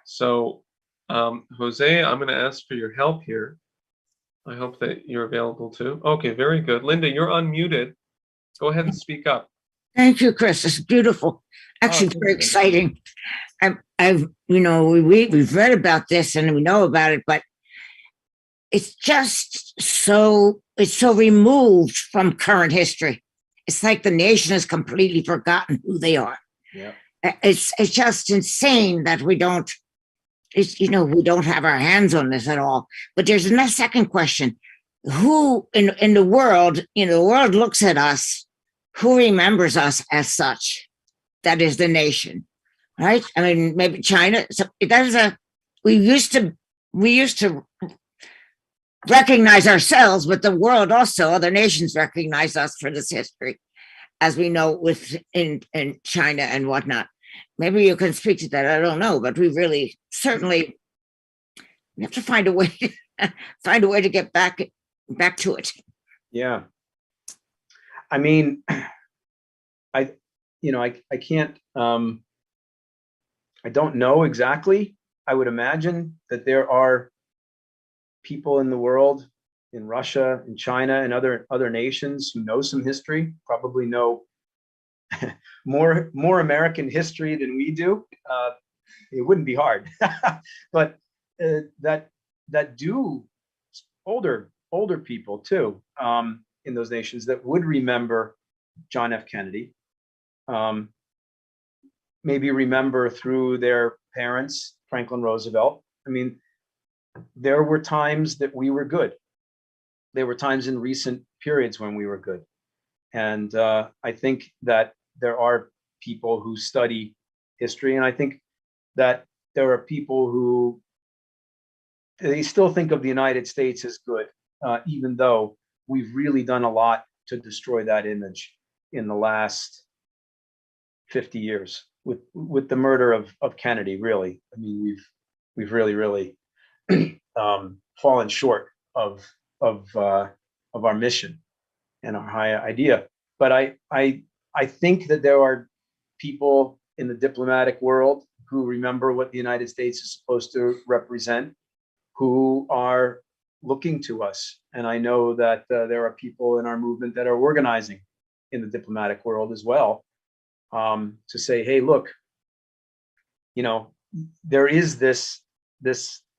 So, Jose, I'm going to ask for your help here. I hope that you're available too. Okay, very good. Linda, you're unmuted. Go ahead and speak up. Thank you, Chris. It's beautiful. Actually, very exciting. We've read about this and we know about it, but it's so removed from current history. It's like the nation has completely forgotten who they are. Yeah. It's just insane that we don't have our hands on this at all. But there's a second question. Who in the world, the world looks at us, who remembers us as such? That is the nation, right? I mean, maybe China. So we used to recognize ourselves, but the world also, other nations recognize us for this history, as we know in China and whatnot. Maybe you can speak to that. I don't know, but we really certainly have to find a way to get back to it. Yeah. I mean, I can't, I don't know exactly. I would imagine that there are people in the world, in Russia, in China, and other nations who know some history, probably know more American history than we do. It wouldn't be hard, but that do older people too, in those nations that would remember John F. Kennedy, maybe remember through their parents, Franklin Roosevelt. I mean, there were times that we were good. There were times in recent periods when we were good. And I think that there are people who study history, and I think that there are people who they still think of the United States as good, even though we've really done a lot to destroy that image in the last 50 years with the murder of Kennedy. Really, I mean, we've really fallen short of our mission and our high idea. But I think that there are people in the diplomatic world who remember what the United States is supposed to represent, who are looking to us. And I know that there are people in our movement that are organizing in the diplomatic world as well, to say, hey, look, there is this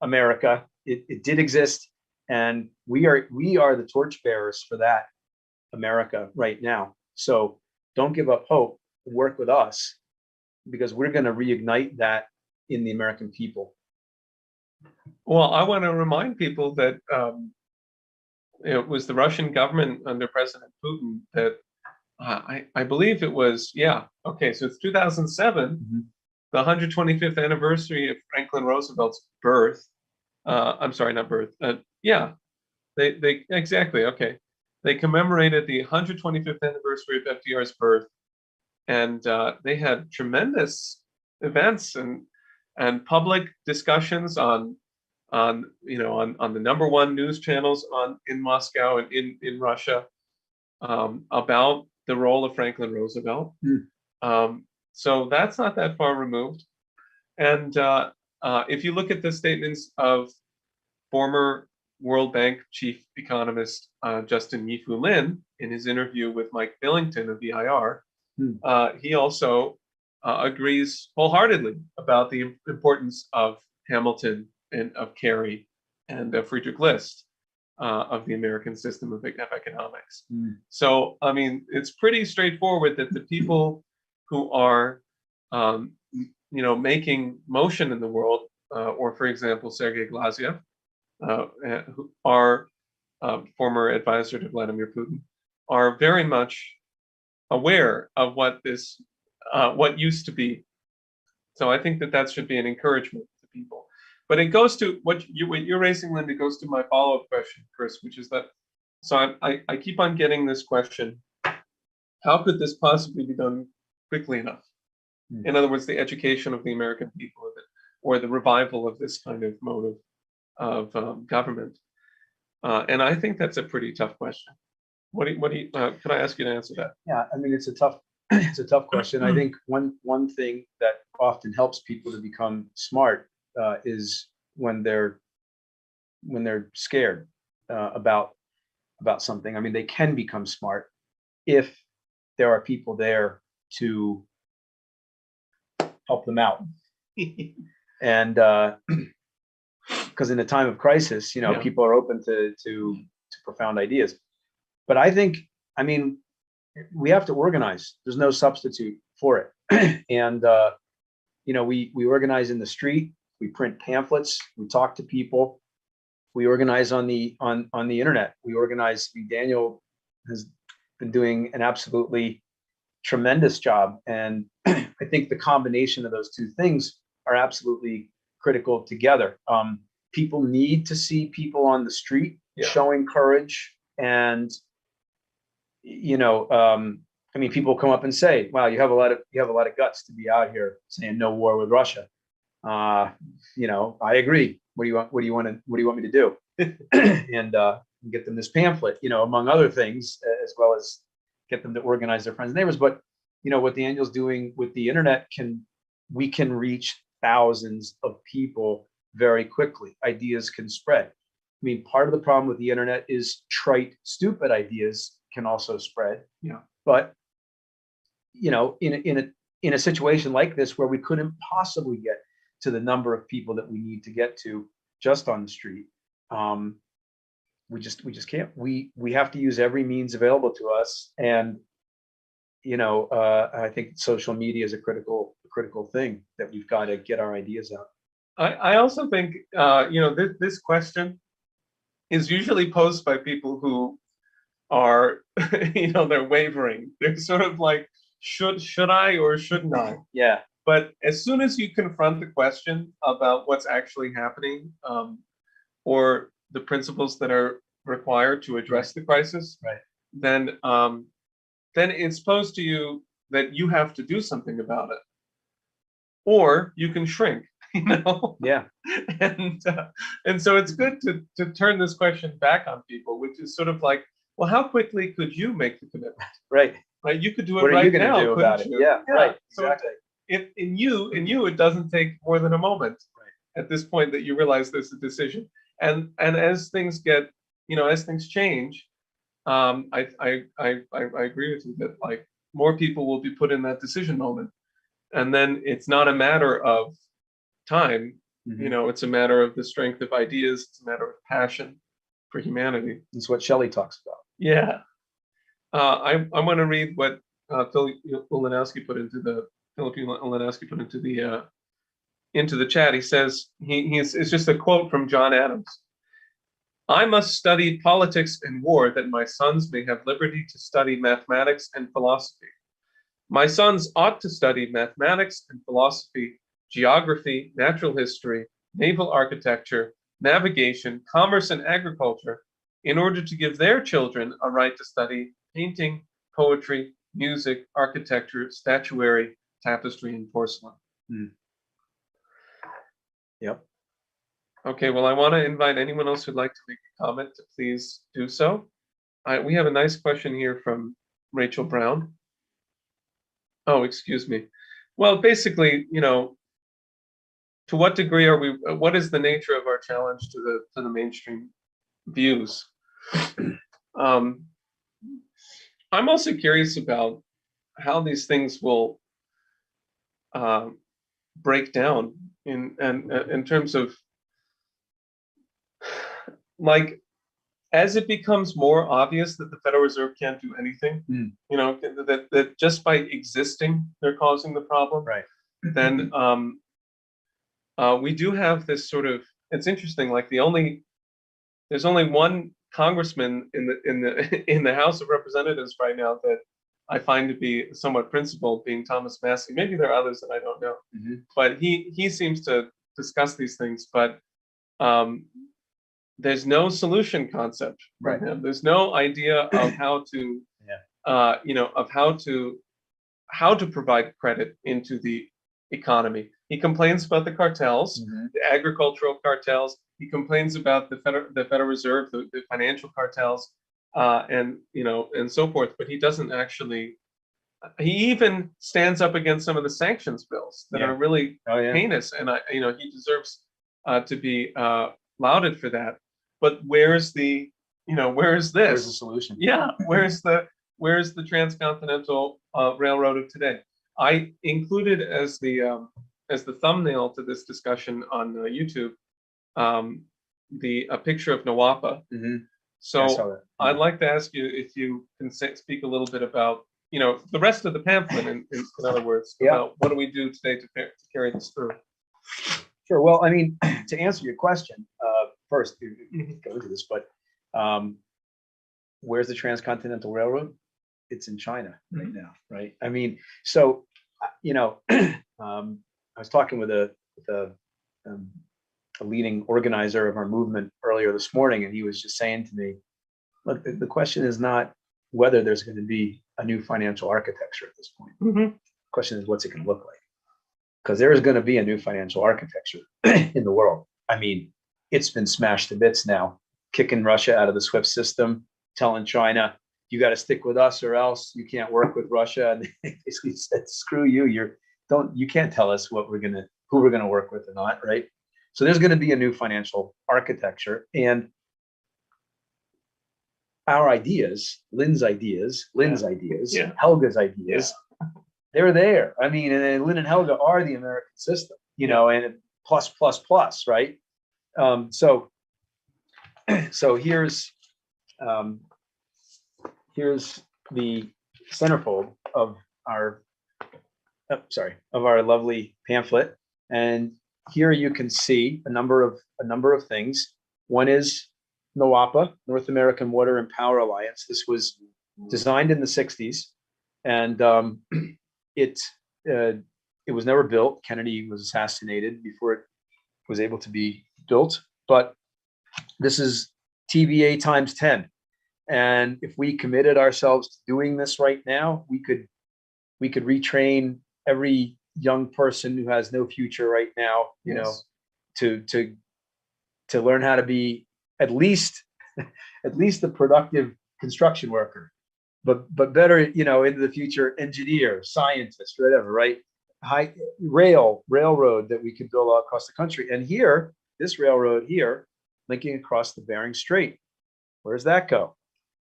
America. It did exist, and we are the torchbearers for that America right now. So don't give up hope. Work with us, because we're going to reignite that in the American people. Well, I want to remind people that it was the Russian government under President Putin that I believe it was, okay, so it's 2007, the 125th anniversary of Franklin Roosevelt's birth. I'm sorry, not birth. They exactly, okay. They commemorated the 125th anniversary of FDR's birth, and they had tremendous events and public discussions on the #1 news channels in Moscow and in Russia, about the role of Franklin Roosevelt. So that's not that far removed. And if you look at the statements of former World Bank chief economist Justin Yifu Lin in his interview with Mike Billington of VIR, he also agrees wholeheartedly about the importance of Hamilton and of Carey and Friedrich List, of the American system of economics. So, I mean, it's pretty straightforward that the people who are, making motion in the world, or for example, Sergei Glaziev, who are former advisor to Vladimir Putin, are very much aware of what used to be. So I think that should be an encouragement to people. But it goes to what you're raising, Linda, goes to my follow-up question, Chris, which is that, so I keep on getting this question: how could this possibly be done quickly enough? In other words, the education of the American people, or the revival of this kind of mode of government? And I think that's a pretty tough question. Could I ask you to answer that? Yeah, I mean, it's a tough, it's a tough question. I think one thing that often helps people to become smart is when they're scared about something. I mean, they can become smart if there are people there to help them out. And because in a time of crisis, you know, Yeah. people are open to profound ideas. But I think, I mean, we have to organize. There's no substitute for it. And you know, we organize in the street, we print pamphlets, we talk to people, we organize on the internet. We organize. Daniel has been doing an absolutely tremendous job, and I think the combination of those two things are absolutely critical together. People need to see people on the street showing courage, and you know, I mean, people come up and say, "Wow, you have a lot of guts to be out here saying no war with Russia." You know, I agree. What do you want me to do? And get them this pamphlet, you know, among other things, as well as get them to organize their friends and neighbors. But you know, what Daniel's doing with the internet, we can reach thousands of people very quickly. Ideas can spread. I mean, part of the problem with the internet is trite, stupid ideas can also spread. Yeah. But you know, in a situation like this where we couldn't possibly get to the number of people that we need to get to just on the street, we just can't. We have to use every means available to us, and you know, I think social media is a critical thing that we've got to get our ideas out. I also think you know, this question is usually posed by people who are you know, they're wavering. They're sort of like, should I or shouldn't I? Yeah. But as soon as you confront the question about what's actually happening, or the principles that are required to address the crisis, Right. then it's posed to you that you have to do something about it, or you can shrink. You know. Yeah. And so it's good to turn this question back on people, which is sort of like, well, how quickly could you make the commitment? Right. Right. You could do it What are right you going now. to do about it? You? Yeah. Right. So Exactly. in you, it doesn't take more than a moment. Right. At this point, that you realize there's a decision, and as things get, you know, as things change, I agree with you that like more people will be put in that decision moment, and then it's not a matter of time. Mhm. You know, it's a matter of the strength of ideas. It's a matter of passion for humanity. That's what Shelley talks about. Yeah. I want to read what Philip Ulanowski put into the chat. He says it's just a quote from John Adams. I must study politics and war that my sons may have liberty to study mathematics and philosophy. My sons ought to study mathematics and philosophy, geography, natural history, naval architecture, navigation, commerce, and agriculture in order to give their children a right to study painting, poetry, music, architecture, statuary, tapestry, and porcelain. Yep. Okay, well, I want to invite anyone else who'd like to make a comment to please do so. We have a nice question here from Rachel Brown. Oh, excuse me. Well, basically, you know, to what degree are we, what is the nature of our challenge to the mainstream views? I'm also curious about how these things will break down in terms of, like, as it becomes more obvious that the Federal Reserve can't do anything, you know, that just by existing they're causing the problem, Right. Then we do have this sort of, it's interesting, like there's only one congressman in the House of Representatives right now that I find to be somewhat principled, being Thomas Massie. Maybe there are others that I don't know, but he seems to discuss these things, but there's no solution concept from him. There's no idea of how to, you know, of how to provide credit into the economy, He complains about the cartels, Mhm. the agricultural cartels. He complains about the Federal Reserve, the financial cartels, and and so forth. But he doesn't actually. He even stands up against some of the sanctions bills that Yeah. are really Oh yeah. heinous, and he deserves to be lauded for that. But where's the where's this? Where's the solution? Yeah, where's the transcontinental railroad of today? I included as the thumbnail to this discussion on YouTube a picture of Nawapa. Mhm. So Yeah, I saw that. I'd like to ask you if you can speak a little bit about the rest of the pamphlet, in other words, Yeah. about what do we do today to carry this through. Sure. Well, I mean, to answer your question, first, you go into this, but where's the Transcontinental Railroad? It's in China right now, right? I mean, so I was talking with a leading organizer of our movement earlier this morning, and he was just saying to me, look, the question is not whether there's going to be a new financial architecture at this point. Mm-hmm. The question is, what's it going to look like? Because there is going to be a new financial architecture in the world. I mean, it's been smashed to bits now, kicking Russia out of the SWIFT system, telling China, you got to stick with us or else you can't work with Russia. And they basically said, screw you. You can't tell us who we're going to work with or not, right? So there's going to be a new financial architecture, and our ideas, Lynn's ideas, Yeah. Helga's ideas, they're there. I mean, and then Lynn and Helga are the American system, and plus, right? So here's the centerfold of our lovely pamphlet, and here you can see a number of things. One is NWAPA, North American Water and Power Alliance. This was designed in the 60s, and it was never built. Kennedy was assassinated before it was able to be built. But this is TVA times 10. And if we committed ourselves to doing this right now, we could retrain every young person who has no future right now, to learn how to be at least a productive construction worker, but better, into the future, engineer, scientist, whatever, right? Railroad that we could build all across the country. And here, this railroad here, linking across the Bering Strait, where does that go?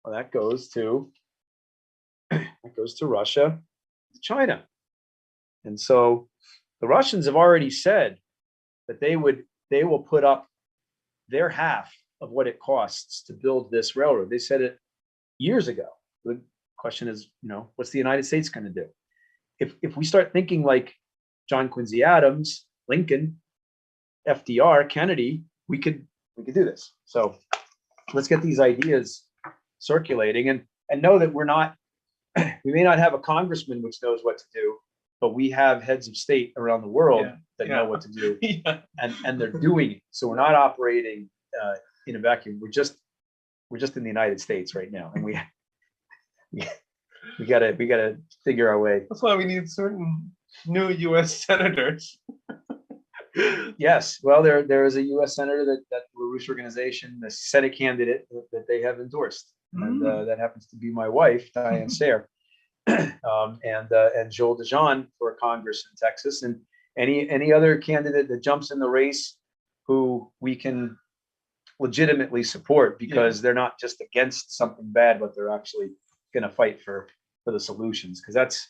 Well, that goes to Russia, to China. And so the Russians have already said that they will put up their half of what it costs to build this railroad. They said it years ago. The question is, what's the United States going to do? If we start thinking like John Quincy Adams, Lincoln, FDR, Kennedy, we could do this. So let's get these ideas circulating, and know that we may not have a congressman which knows what to do, but we have heads of state around the world that know what to do, and they're doing it. So we're not operating in a vacuum. We're just in the United States right now, and we gotta figure our way. That's why we need certain new U.S. senators. Yes, well, there is a U.S. senator that LaRouche organization, the Senate candidate that they have endorsed, and that happens to be my wife, Diane Sare, and Joel DeJean for Congress in Texas, and any other candidate that jumps in the race who we can legitimately support, because they're not just against something bad, but they're actually going to fight for the solutions, because that's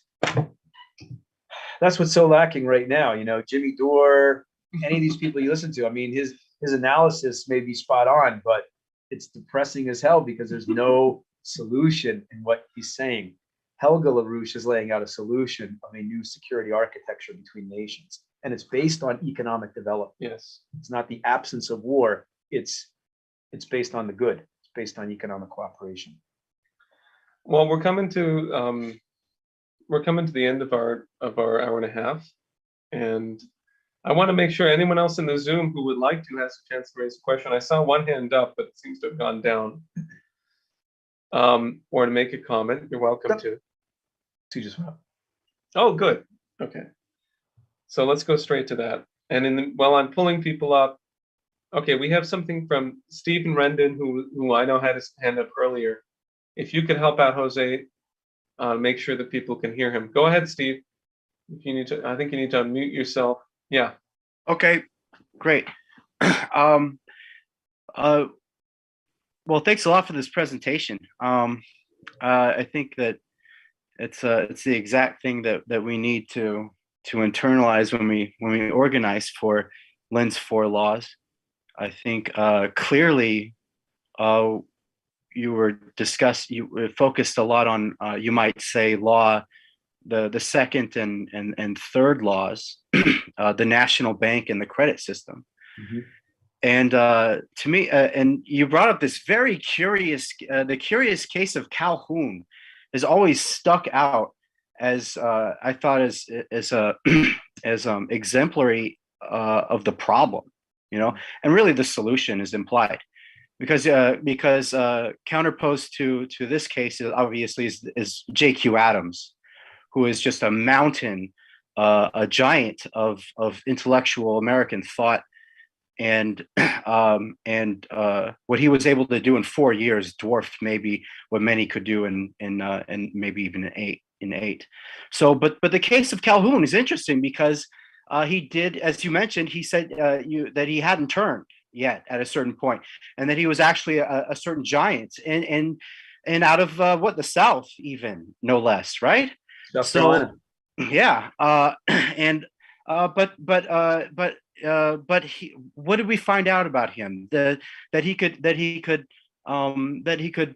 what's so lacking right now. Jimmy Dore, any of these people you listen to, I mean, his analysis may be spot on, but it's depressing as hell because there's no solution in what he's saying. Helga LaRouche is laying out a solution of a new security architecture between nations, and it's based on economic development. Yes, it's not the absence of war. It's based on the good. It's based on economic cooperation. Well, we're coming to the end of our hour and a half, and I want to make sure anyone else in the Zoom who would like to has a chance to raise a question. I saw one hand up, but it seems to have gone down. Or to make a comment, you're welcome to. Two just went up. Oh, good. Okay. So let's go straight to that. And while I'm pulling people up, okay, we have something from Stephen Rendon, who I know had his hand up earlier. If you could help out Jose, make sure that people can hear him. Go ahead, Steve. If you need to, I think you need to unmute yourself. Yeah. Okay, great. Well, thanks a lot for this presentation. I think that it's the exact thing that we need to internalize when we organize for Lens 4 laws. I think clearly you focused a lot on you might say law, the second and third laws, the national bank and the credit system. Mm-hmm. And to me, and you brought up this very curious, the curious case of Calhoun has always stuck out as I thought as exemplary of the problem, and really the solution is implied, because counterposed to this case is obviously is J.Q. Adams, who is just a mountain, a giant of intellectual American thought. And what he was able to do in 4 years dwarfed maybe what many could do in maybe even in eight. So, but the case of Calhoun is interesting because he did, as you mentioned, he said that he hadn't turned yet at a certain point, and that he was actually a certain giant, and out of the South, even no less, right? So, yeah, but what did we find out about him? That he could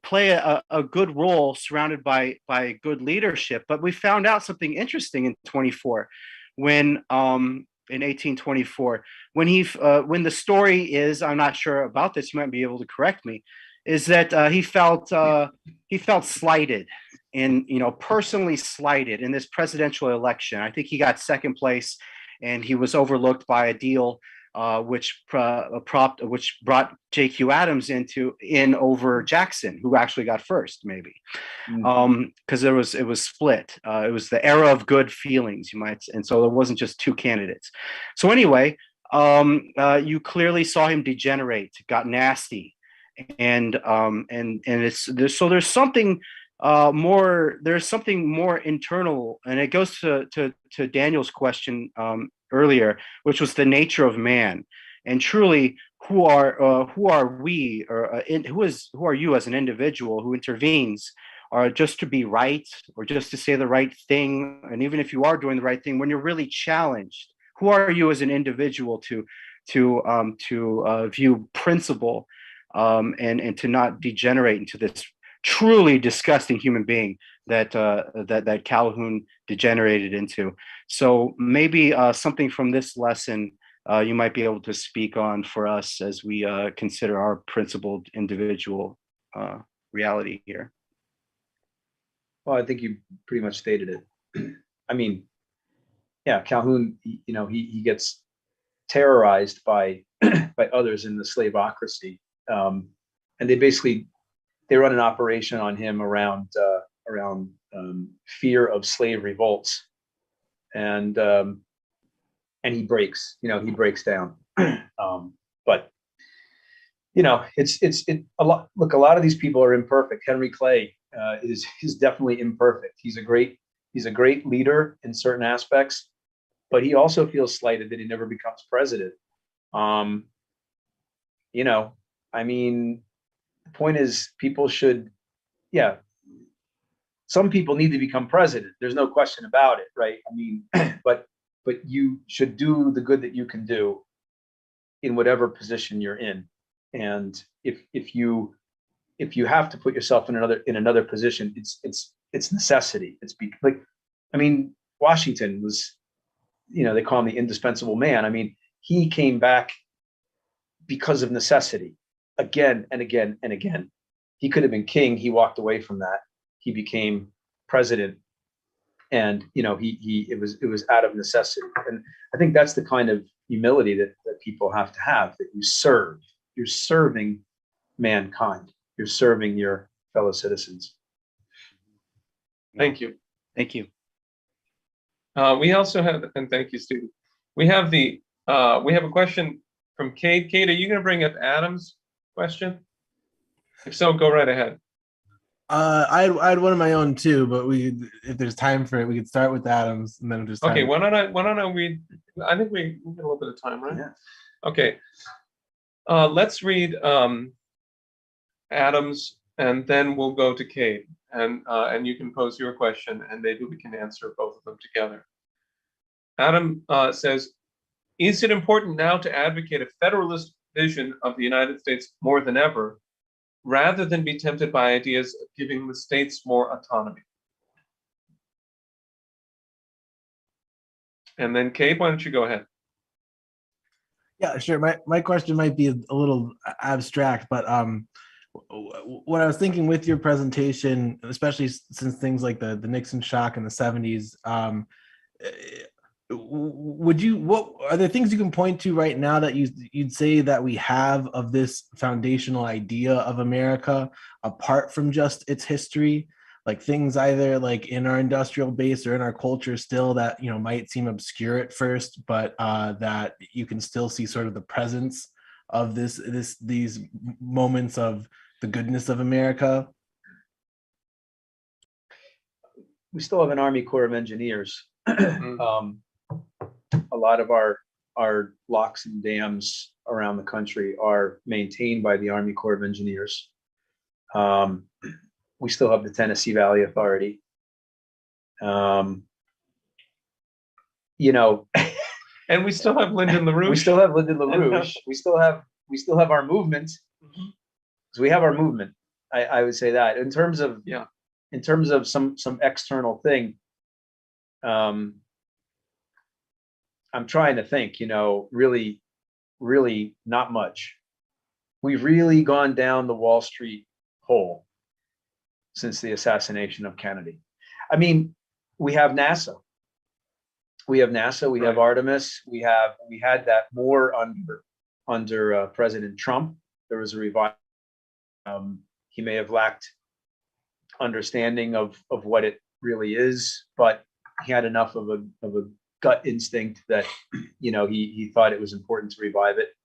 play a good role surrounded by good leadership. But we found out something interesting in 24, when in 1824, when the story is, I'm not sure about this, you might be able to correct me, is that he felt slighted, and personally slighted in this presidential election. I think he got second place, and he was overlooked by a deal which brought J.Q. Adams in over Jackson, who actually got first, maybe, because it was split. It was the era of good feelings, you might, and so there wasn't just two candidates. So anyway, you clearly saw him degenerate, got nasty, and there's something more. There's something more internal, and it goes to Daniel's question earlier, which was the nature of man, and truly, who are we, or who are you as an individual who intervenes, or just to be right, or just to say the right thing, and even if you are doing the right thing, when you're really challenged, who are you as an individual to view principle, and to not degenerate into this truly disgusting human being that Calhoun degenerated into. So maybe something from this lesson you might be able to speak on for us as we consider our principled individual reality here. Well, I think you pretty much stated it. I mean, yeah, Calhoun, he gets terrorized by by others in the slaveocracy, and they run an operation on him around fear of slave revolts, and he breaks down. But it's a lot. Look, a lot of these people are imperfect. Henry Clay is definitely imperfect. He's a great leader in certain aspects, but he also feels slighted that he never becomes president. I mean, the point is, people should, some people need to become president. There's no question about it, right? I mean, but you should do the good that you can do in whatever position you're in. And if you have to put yourself in another position, it's necessity. Washington was, they call him the indispensable man. I mean, he came back because of necessity, again and again and again. He could have been king. He walked away from that. He became president, and it was out of necessity. And I think that's the kind of humility that people have to have. That you're serving mankind. You're serving your fellow citizens. Thank you. Thank you. We also have, and thank you, Steve. We have a question from Kate. Kate, are you going to bring up Adam's question? If so, go right ahead. I had one of my own too, but if there's time for it, we could start with Adams and then just Okay. Why don't I read? I think we get a little bit of time, right? Yeah. Okay. Let's read Adams, and then we'll go to Kate, and you can pose your question, and maybe we can answer both of them together. Adam says, is it important now to advocate a federalist vision of the United States more than ever, rather than be tempted by ideas of giving the states more autonomy? And then Kate, why don't you go ahead? Yeah, sure. My question might be a little abstract, but what I was thinking with your presentation, especially since things like the Nixon shock in the 70s, what are there things you can point to right now that you'd say that we have of this foundational idea of America apart from just its history? Like things either like in our industrial base or in our culture still that, you know, might seem obscure at first, but that you can still see sort of the presence of these moments of the goodness of America. We still have an Army Corps of Engineers. A lot of our locks and dams around the country are maintained by the Army Corps of Engineers. We still have the Tennessee Valley Authority. You know, and we still have Lyndon LaRouche. We still have Lyndon LaRouche. We still have our movement. So we have our movement. I would say that in terms of some external thing. I'm trying to think, you know, really not much. We've really gone down the Wall Street hole since the assassination of Kennedy. I mean, we have NASA. We have Artemis. We had that more under President Trump. There was a revival. He may have lacked understanding of what it really is, but he had enough of a gut instinct that, you know, he thought it was important to revive it.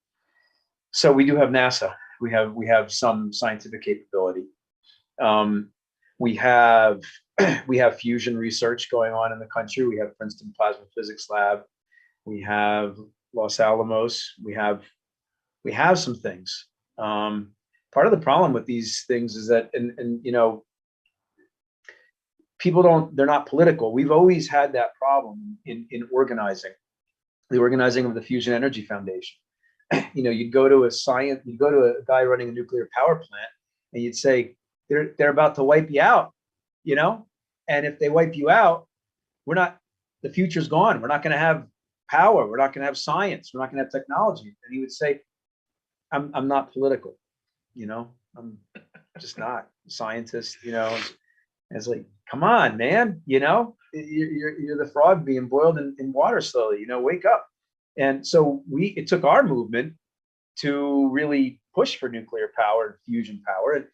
So we do have NASA. We have some scientific capability. We have fusion research going on in the country. We have Princeton Plasma Physics Lab. We have Los Alamos. We have some things. Part of the problem with these things is that, and you know, they're not political. We've always had that problem in organizing, the organizing of the Fusion Energy Foundation. You know, you'd go to a guy running a nuclear power plant and you'd say, they're about to wipe you out, you know? And if they wipe you out, the future's gone. We're not going to have power. We're not going to have science. We're not going to have technology. And he would say, I'm not political, you know, I'm just not a scientist, you know? And it's like, come on, man, you know, you're the frog being boiled in water slowly, you know, wake up. And so it took our movement to really push for nuclear power and fusion power. And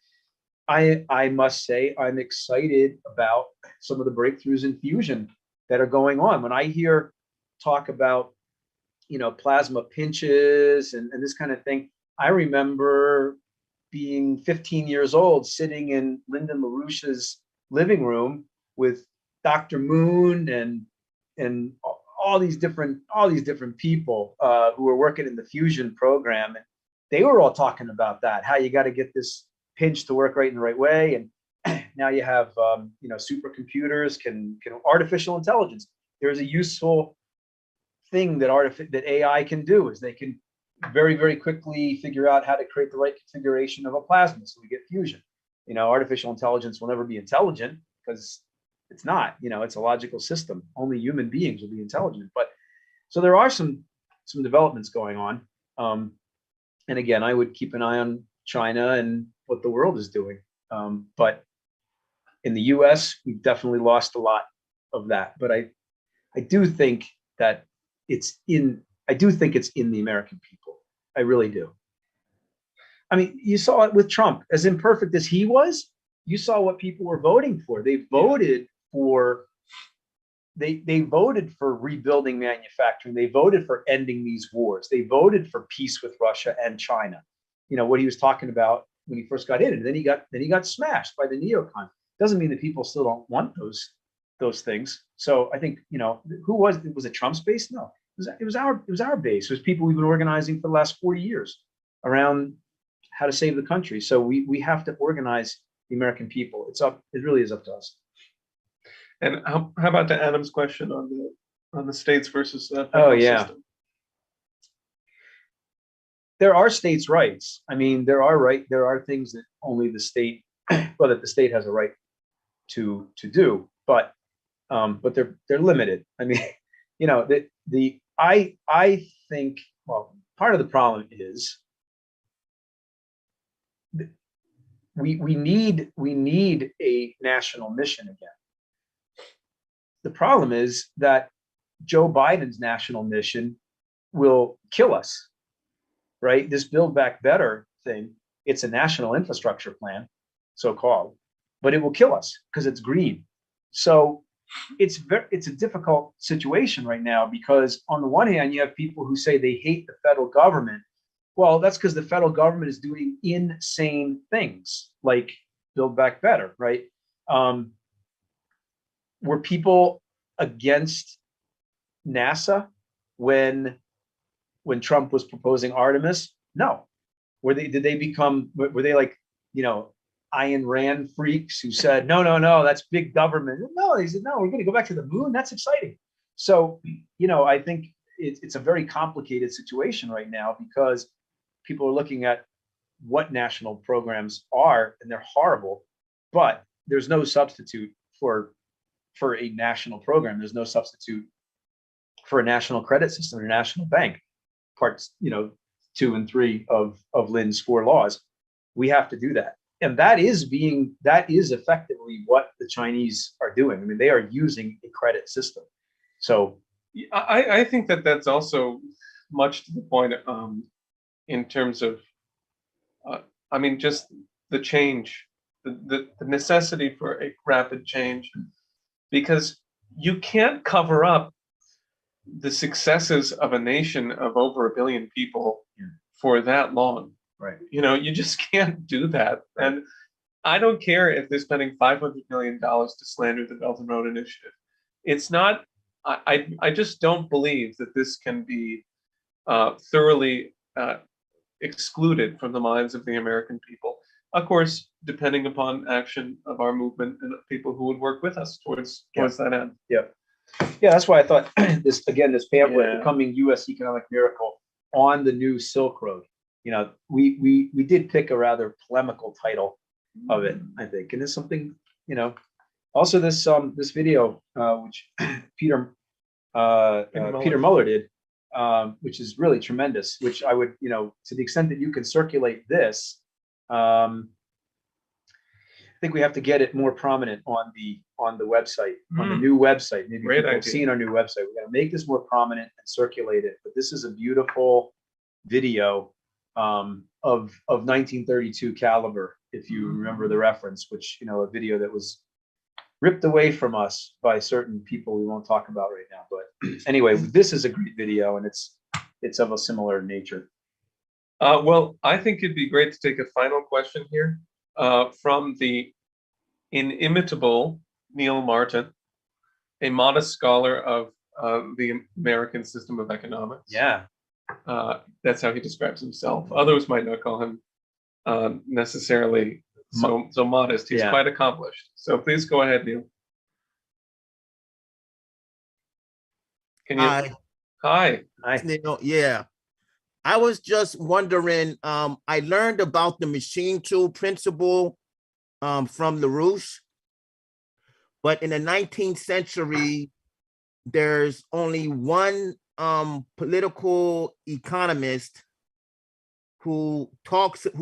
I must say, I'm excited about some of the breakthroughs in fusion that are going on. When I hear talk about, you know, plasma pinches and this kind of thing, I remember being 15 years old, sitting in Lyndon LaRouche's living room with Dr. Moon and all these different people who were working in the fusion program, and they were all talking about that, how you got to get this pinch to work right in the right way. And now you have you know, supercomputers can artificial intelligence. There's a useful thing that AI can do, is they can very, very quickly figure out how to create the right configuration of a plasma so we get fusion. You know, artificial intelligence will never be intelligent because it's not, you know, it's a logical system. Only human beings will be intelligent. But so there are some developments going on. And again, I would keep an eye on China and what the world is doing. But in the US, we've definitely lost a lot of that. But I do think that it's in the American people. I really do. I mean, you saw it with Trump. As imperfect as he was, you saw what people were voting for. They voted for they voted for rebuilding manufacturing. They voted for ending these wars. They voted for peace with Russia and China. You know what he was talking about when he first got in, and then he got smashed by the neocon. Doesn't mean that people still don't want those things. So I think, you know, who was it Trump's base? No, it was our base. It was people we've been organizing for the last 40 years around how to save the country. So we have to organize the American people. It really is up to us. And how about to Adam's question on the states versus the Oh, federal yeah. system? There are states' rights. I mean, there are things that only the state, well, that the state has a right to do, but they're limited. I mean, you know, I think, well, part of the problem is we need a national mission again. The problem is that Joe Biden's national mission will kill us, right? This Build Back Better thing, it's a national infrastructure plan, so-called, but it will kill us because it's green. So it's a difficult situation right now, because on the one hand, you have people who say they hate the federal government. Well, that's because the federal government is doing insane things like Build Back Better, right? Were people against NASA when Trump was proposing Artemis? No. Were they like, you know, Ayn Rand freaks who said, no, that's big government? No, they said, no, we're going to go back to the moon. That's exciting. So, you know, I think it's a very complicated situation right now, because people are looking at what national programs are, and they're horrible, but there's no substitute for a national program. There's no substitute for a national credit system or a national bank. Parts, you know, 2 and 3 of Lynn's 4 laws. We have to do that. And that is effectively what the Chinese are doing. I mean, they are using a credit system. So I think that's also much to the point, in terms of, I mean, just the change, the necessity for a rapid change, because you can't cover up the successes of a nation of over 1 billion people for that long. Right. You know, you just can't do that. Right. And I don't care if they're spending $500 million to slander the Belt and Road Initiative. It's not, I just don't believe that this can be thoroughly excluded from the minds of the American people. Of course, depending upon action of our movement and people who would work with us towards that end. Yeah. Yeah, that's why I thought this pamphlet, Becoming U.S. Economic Miracle, on the New Silk Road. You know, we did pick a rather polemical title of it, I think. And there's something, you know, also this video, which Peter Muller did, which is really tremendous, which I would, you know, to the extent that you can circulate this, I think we have to get it more prominent on the website, on the new website. Maybe people have seen our new website. We're going to make this more prominent and circulate it. But this is a beautiful video of 1932 caliber, if you remember the reference, which, you know, a video that was ripped away from us by certain people we won't talk about right now. But anyway, this is a great video, and it's of a similar nature. Well, I think it'd be great to take a final question here from the inimitable Neil Martin, a modest scholar of the American system of economics. Yeah. That's how he describes himself. Others might not call him necessarily so modest. He's quite accomplished. So please go ahead, Neil. Can you? Hi. Neil, yeah. I was just wondering, I learned about the machine tool principle from LaRouche, but in the 19th century, there's only one political economist who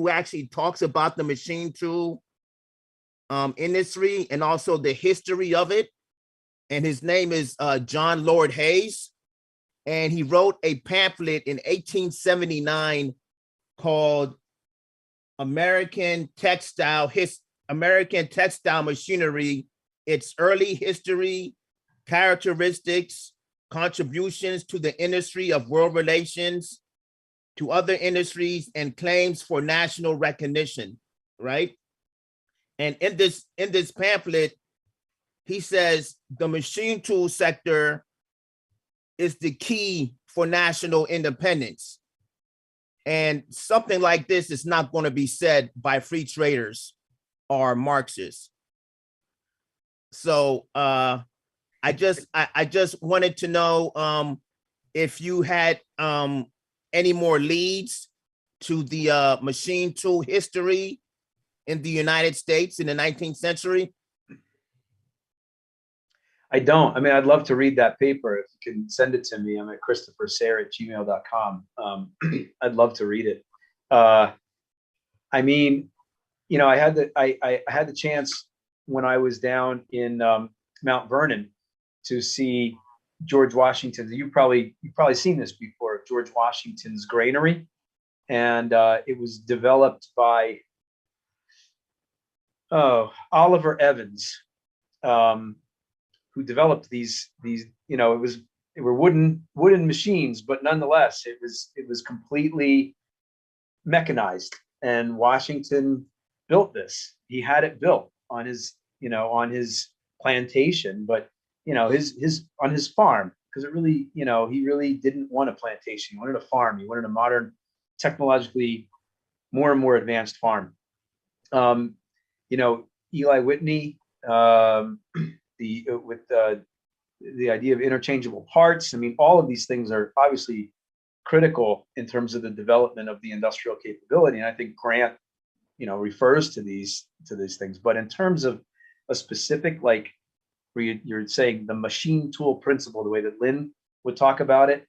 actually talks about the machine tool industry and also the history of it. And his name is John Lord Hayes. And he wrote a pamphlet in 1879 called American Textile Machinery, Its Early History characteristics, contributions to the industry of world relations, to other industries, and claims for national recognition, right? And in this pamphlet, he says the machine tool sector is the key for national independence. And something like this is not going to be said by free traders or Marxists. So I just wanted to know if you had any more leads to the machine tool history in the United States in the 19th century. I don't. I mean, I'd love to read that paper. If you can send it to me, I'm at ChristopherSare@gmail.com. I'd love to read it. I mean, you know, I had the chance when I was down in Mount Vernon to see George Washington. You've probably seen this before, George Washington's granary, and it was developed by Oliver Evans, who developed these, you know, they were wooden machines, but nonetheless, it was completely mechanized. And Washington built this. He had it built on his plantation, but on his farm, because it really, he really didn't want a plantation. He wanted a farm. He wanted a modern, technologically more and more advanced farm. Eli Whitney, with the idea of interchangeable parts. I mean, all of these things are obviously critical in terms of the development of the industrial capability. And I think Grant, refers to these things. But in terms of a specific, like where you're saying the machine tool principle, the way that Lynn would talk about it,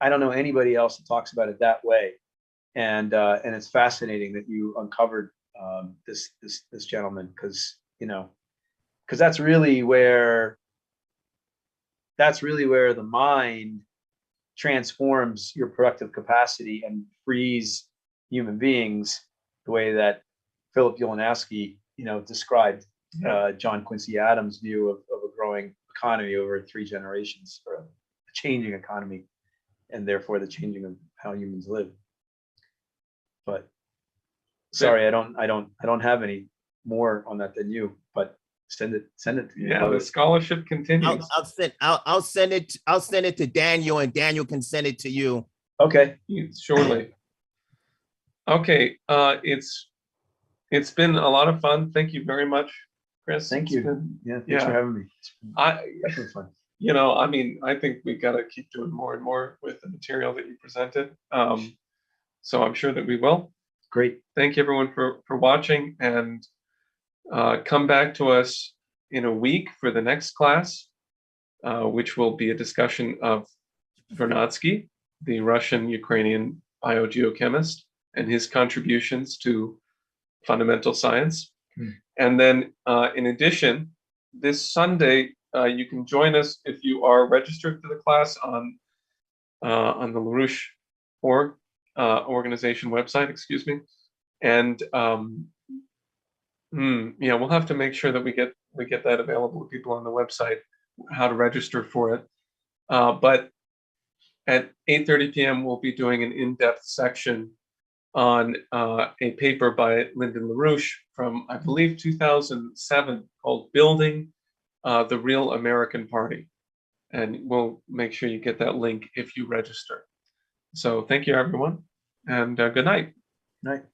I don't know anybody else that talks about it that way. And it's fascinating that you uncovered this gentleman, because that's really where the mind transforms your productive capacity and frees human beings, the way that Philip Ulanowski, described John Quincy Adams' view of a growing economy over 3 generations, or a changing economy, and therefore the changing of how humans live. But sorry, I don't have any more on that than you, but send it to me. Yeah, the scholarship continues. I'll send it to Daniel, and Daniel can send it to you. Okay. Surely. Okay, it's been a lot of fun. Thank you very much, Chris. Thank you. Thanks for having me. Definitely fun. I think we got to keep doing more and more with the material that you presented. So I'm sure that we will. Great. Thank you everyone for watching, and come back to us in a week for the next class, which will be a discussion of Vernadsky, the Russian-Ukrainian biogeochemist, and his contributions to fundamental science. And then in addition, this Sunday, you can join us if you are registered to the class on the LaRouche organization website, excuse me. And we'll have to make sure that we get that available to people on the website, how to register for it. But at 8:30 p.m., we'll be doing an in-depth section on a paper by Lyndon LaRouche from, I believe, 2007, called Building the Real American Party. And we'll make sure you get that link if you register. So thank you, everyone, and good night. Night.